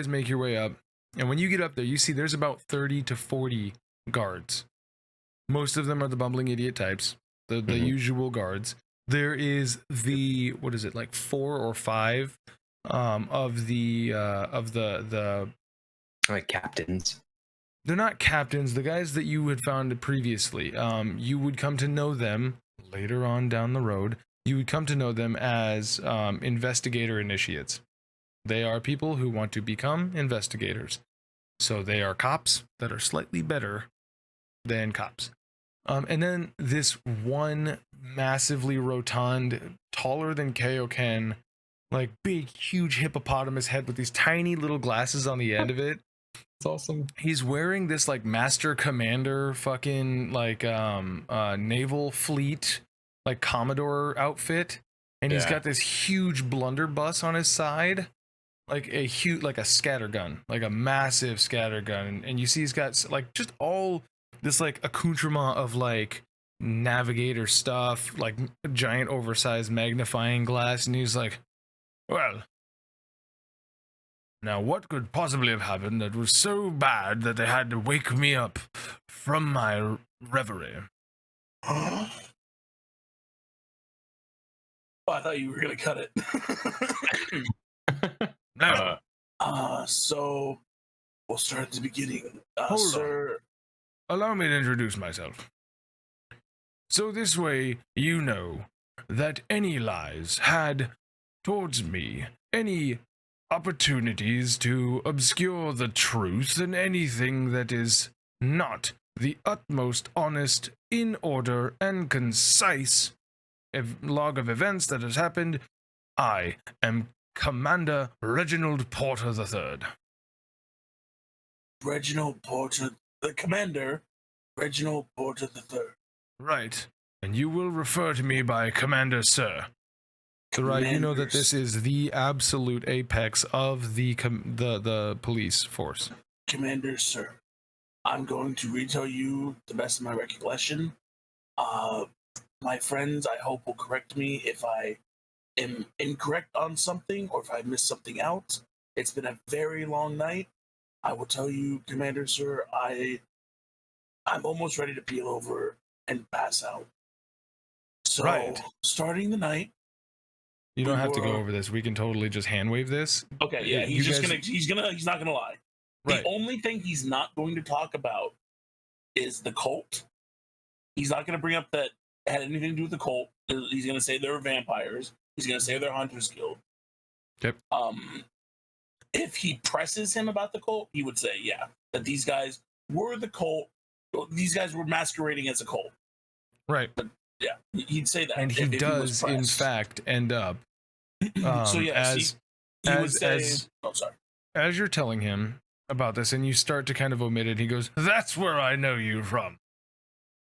make your way up, and when you get up there, you see there's about 30 to 40 guards. Most of them are the bumbling idiot types, the usual guards. There is the, what is it, like 4 or 5 of the like captains. They're not captains, the guys that you had found previously. You would come to know them later on down the road. You would come to know them as investigator initiates. They are people who want to become investigators. So they are cops that are slightly better than cops. And then this one massively rotund, taller than Kaioken, like big, huge hippopotamus head with these tiny little glasses on the end of it. It's awesome. He's wearing this like master commander fucking like naval fleet like Commodore outfit, and he's got this huge blunderbuss on his side, like a huge, like a scattergun, like a massive scattergun, and you see he's got like just all this like accoutrement of like navigator stuff, like a giant oversized magnifying glass, and he's like, well, now what could possibly have happened that was so bad that they had to wake me up from my reverie? Oh, I thought you were gonna cut it. No. So we'll start at the beginning. Hold Sir, allow me to introduce myself. So this way, you know that any lies had towards me, any opportunities to obscure the truth, and anything that is not the utmost honest, in order, and concise log of events that has happened, I am Commander Reginald Porter III. Reginald Porter, the commander, Reginald Porter III. Right, and you will refer to me by Commander Sir. Therai, you know that this is the absolute apex of the police force. Commander Sir, I'm going to retell you the best of my recollection. My friends, I hope, will correct me if I am incorrect on something or if I miss something out. It's been a very long night. I will tell you, Commander Sir, I'm almost ready to peel over and pass out. So, right. Starting the night, you don't have to go over this. We can totally just hand wave this. Okay, yeah, he's not gonna lie. Right. The only thing he's not going to talk about is the cult. He's not gonna bring up that it had anything to do with the cult. He's gonna say they were vampires. He's gonna say they're Hunters Guild. Yep. If he presses him about the cult, he would say, yeah, that these guys were the cult. These guys were masquerading as a cult. Right. But yeah, he'd say that. And he does, in fact, end up. So yeah, he would say. Oh, sorry. As you're telling him about this, and you start to kind of omit it, he goes, "That's where I know you from."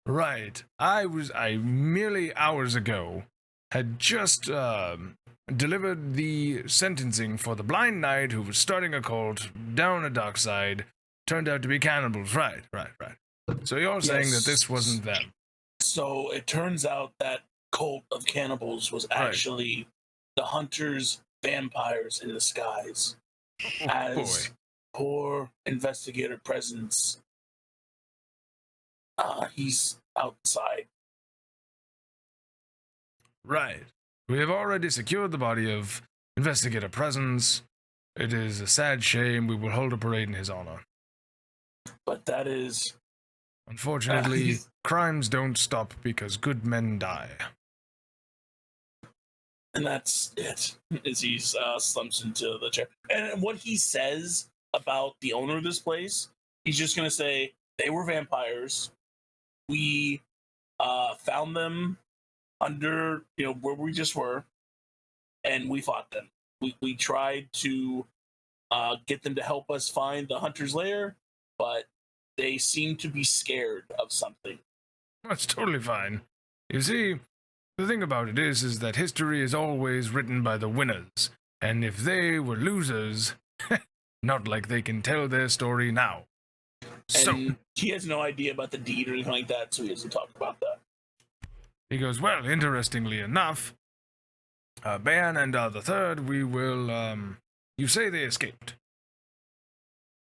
Right. I merely hours ago had just delivered the sentencing for the blind knight who was starting a cult down a dark side. Turned out to be cannibals. Right. So you're saying that this wasn't them. So it turns out that cult of cannibals was actually the hunters, vampires in disguise. As poor investigator presence, he's outside. Right. We have already secured the body of investigator presence. It is a sad shame. We will hold a parade in his honor. But that is... Unfortunately, crimes don't stop because good men die. And that's it, as he slumps into the chair. And what he says about the owner of this place, he's just going to say, they were vampires. We found them under, where we just were, and we fought them. We tried to get them to help us find the hunter's lair, but they seem to be scared of something. That's totally fine. You see, the thing about it is that history is always written by the winners, and if they were losers, not like they can tell their story now. And he has no idea about the deed or anything like that, so he doesn't talk about that. He goes, well, interestingly enough, Bae'an and the third, we will, you say they escaped.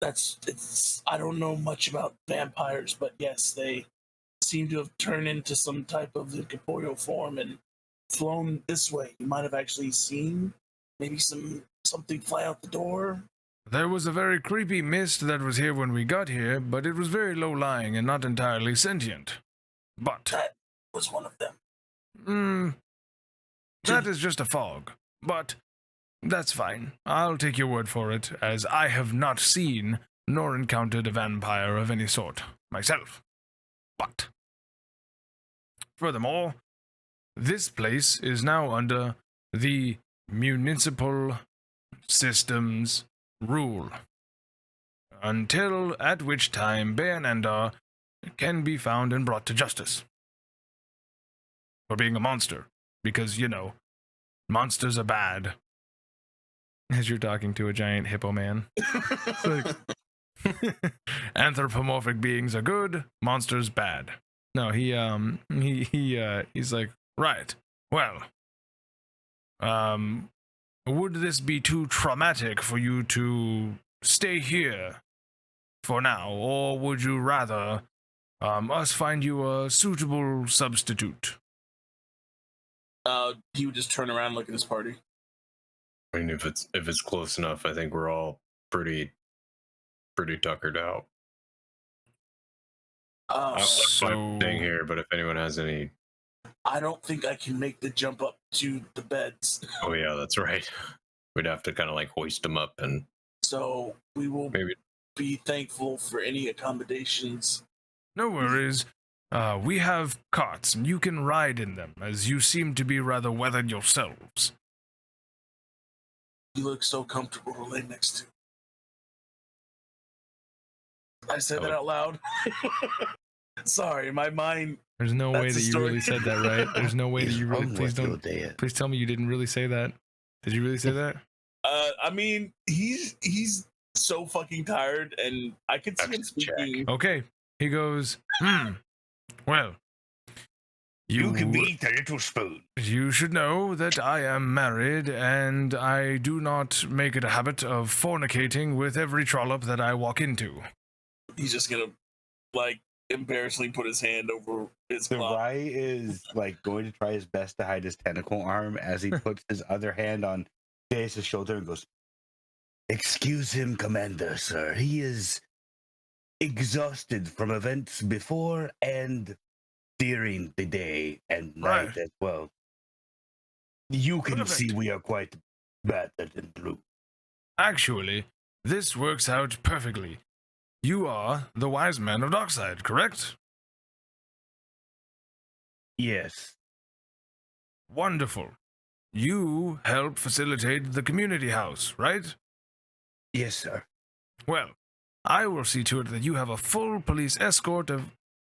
I don't know much about vampires, but yes, they seem to have turned into some type of incorporeal form and flown this way. You might have actually seen maybe something fly out the door. There was a very creepy mist that was here when we got here, but it was very low-lying and not entirely sentient. But that was one of them. That is just a fog. But that's fine. I'll take your word for it, as I have not seen nor encountered a vampire of any sort myself. But furthermore, this place is now under the municipal system's rule, until at which time Bae'an can be found and brought to justice for being a monster, because, monsters are bad. As you're talking to a giant hippo man. It's like, Anthropomorphic beings are good, monsters bad. No, he's like, right. Well, would this be too traumatic for you to stay here for now, or would you rather us find you a suitable substitute? He would just turn around and look at his party. I mean, if it's close enough, I think we're all pretty tuckered out. I'm staying here, but if anyone has any, I don't think I can make the jump up to the beds. Oh yeah, that's right. We'd have to kind of like hoist them up, and so we will maybe be thankful for any accommodations. No worries. We have carts, and you can ride in them, as you seem to be rather weathered yourselves. You look so comfortable to lay next to. I said that out loud. Sorry, my mind. There's no way that you really said that, right? There's no way that you really. Please tell me you didn't really say that. Did you really say that? I mean, he's so fucking tired, and I could see him speaking. Okay, he goes. Well, you can eat a little spoon. You should know that I am married, and I do not make it a habit of fornicating with every trollop that I walk into. He's just gonna, like, embarrassingly put his hand over his glove. Therai is, like, going to try his best to hide his tentacle arm as he puts his other hand on Deus' shoulder and goes, "Excuse him, Commander, sir. He is exhausted from events before and during the day and night as well. You can see we are quite battered and blue." Actually, this works out perfectly. You are the wise man of Dockside, correct? Yes. Wonderful. You help facilitate the community house, right? Yes, sir. Well, I will see to it that you have a full police escort of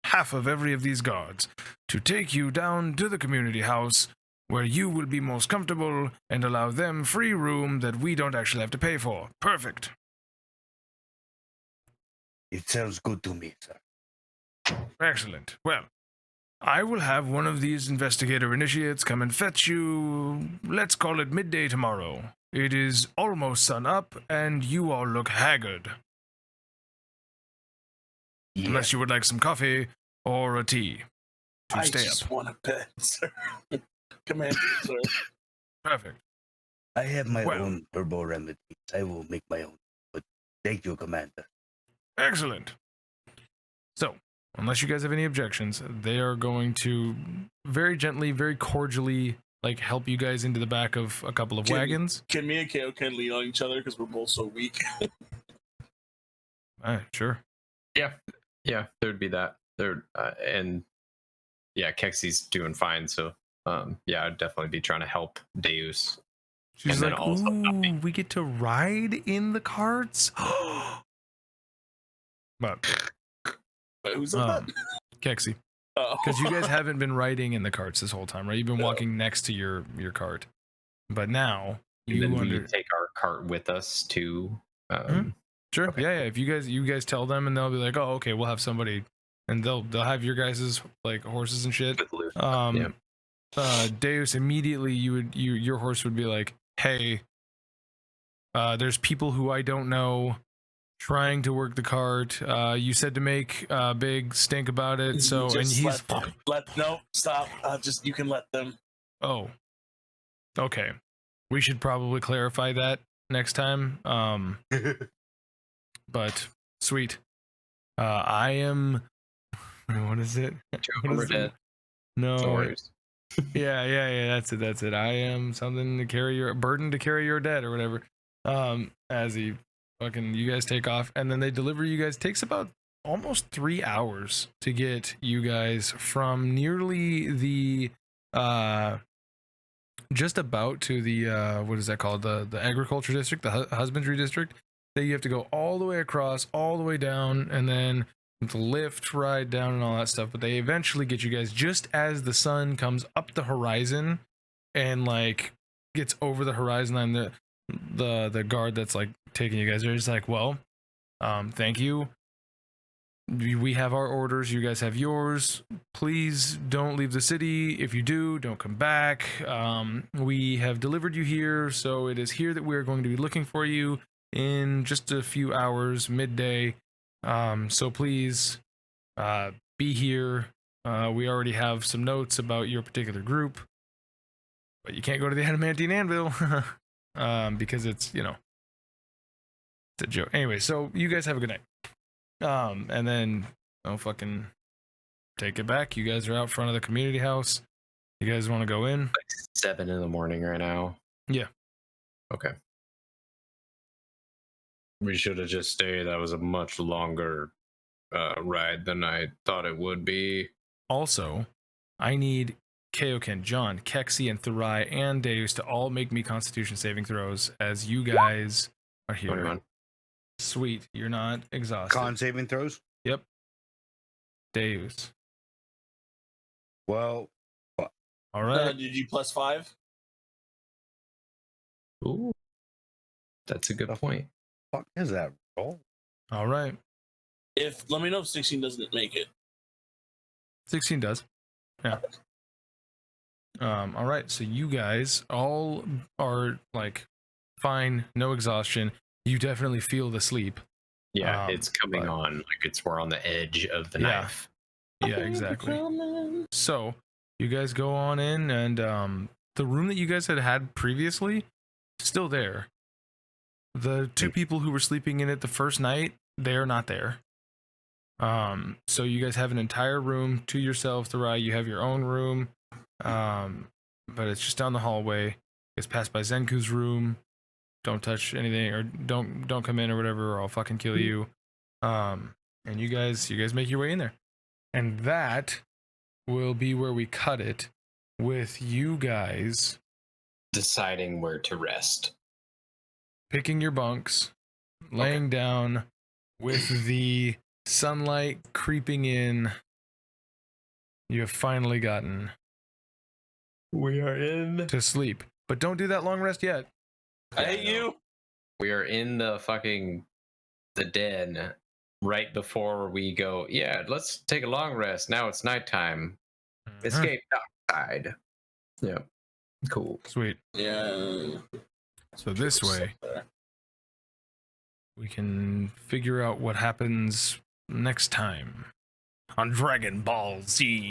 half of every of these guards to take you down to the community house where you will be most comfortable and allow them free room that we don't actually have to pay for. Perfect. It sounds good to me, sir. Excellent. Well, I will have one of these investigator initiates come and fetch you, let's call it midday tomorrow. It is almost sun up, and you all look haggard. Yeah. Unless you would like some coffee or a tea to stay up. I just want a bed, sir. Commander, sir. Perfect. I have my own herbal remedies. I will make my own. But thank you, Commander. Excellent. So, unless you guys have any objections, they are going to very gently, very cordially, like, help you guys into the back of a couple of wagons. Can me and Kaioken lean on each other because we're both so weak? Sure. Yeah, there'd be that. And yeah, Keksi's doing fine, so yeah, I'd definitely be trying to help Deus. She's like, ooh, we get to ride in the carts? But who's that? Keksi. Because you guys haven't been riding in the carts this whole time, right? You've been walking next to your cart. But now we take our cart with us to Sure. Okay. Yeah. If you guys tell them, and they'll be like, "Oh, okay, we'll have somebody," and they'll have your guys' like horses and shit. Deus, immediately your horse would be like, "Hey, there's people who I don't know trying to work the cart. You said to make a big stink about it, so and he's no, stop. Just you can let them. Oh, okay. We should probably clarify that next time. But sweet. I am. What is it? No. Yeah. That's it. I am something to carry your burden to carry your debt or whatever. As he fucking, you guys take off, and then they deliver you guys. Takes about almost 3 hours to get you guys from nearly the just about to the what is that called, the agriculture district, the husbandry district. That you have to go all the way across, all the way down, and then the lift ride down and all that stuff. But they eventually get you guys just as the sun comes up the horizon and like gets over the horizon line. The guard that's like taking you guys are just like, well, Thank you. We have our orders. You guys have yours. Please don't leave the city. If you do, don't come back. We have delivered you here, so it is here that we are going to be looking for you in just a few hours, midday. So please be here. We already have some notes about your particular group, but you can't go to the Adamantine Anvil because it's, you know, it's a joke. Anyway, so you guys have a good night. And then I'll fucking take it back. You guys are out front of the community house. You guys want to go in? Like 7 a.m. right now. Yeah. Okay. We should have just stayed. That was a much longer ride than I thought it would be. Also, I need Kaioken, John, Keksi, and Therai, and Deus to all make me Constitution saving throws as you guys are here. 21. Sweet. You're not exhausted. Con saving throws? Yep. Deus. Well, all right. Did you +5? Ooh. That's a good point. fuck is that roll? All right. Let me know if 16 doesn't make it. 16 does. Yeah. All right. So you guys all are like fine, no exhaustion. You definitely feel the sleep. Yeah, it's coming on. Like we're on the edge of the knife. Yeah, exactly. So you guys go on in, and the room that you guys had previously, still there. The two people who were sleeping in it the first night, they're not there. So you guys have an entire room to yourself. Therai, you have your own room, but it's just down the hallway. It's passed by Zenku's room. Don't touch anything, or don't come in or whatever, or I'll fucking kill you. And you guys make your way in there, and that will be where we cut it, with you guys deciding where to rest, picking your bunks, laying down with the sunlight creeping in. You have finally gotten. We are in to sleep, but don't do that long rest yet. I hate you. We are in the den right before we go. Yeah, let's take a long rest. Now it's nighttime. Escape outside. Yeah, cool. Sweet. Yeah. So this way, we can figure out what happens next time on Dragon Ball Z.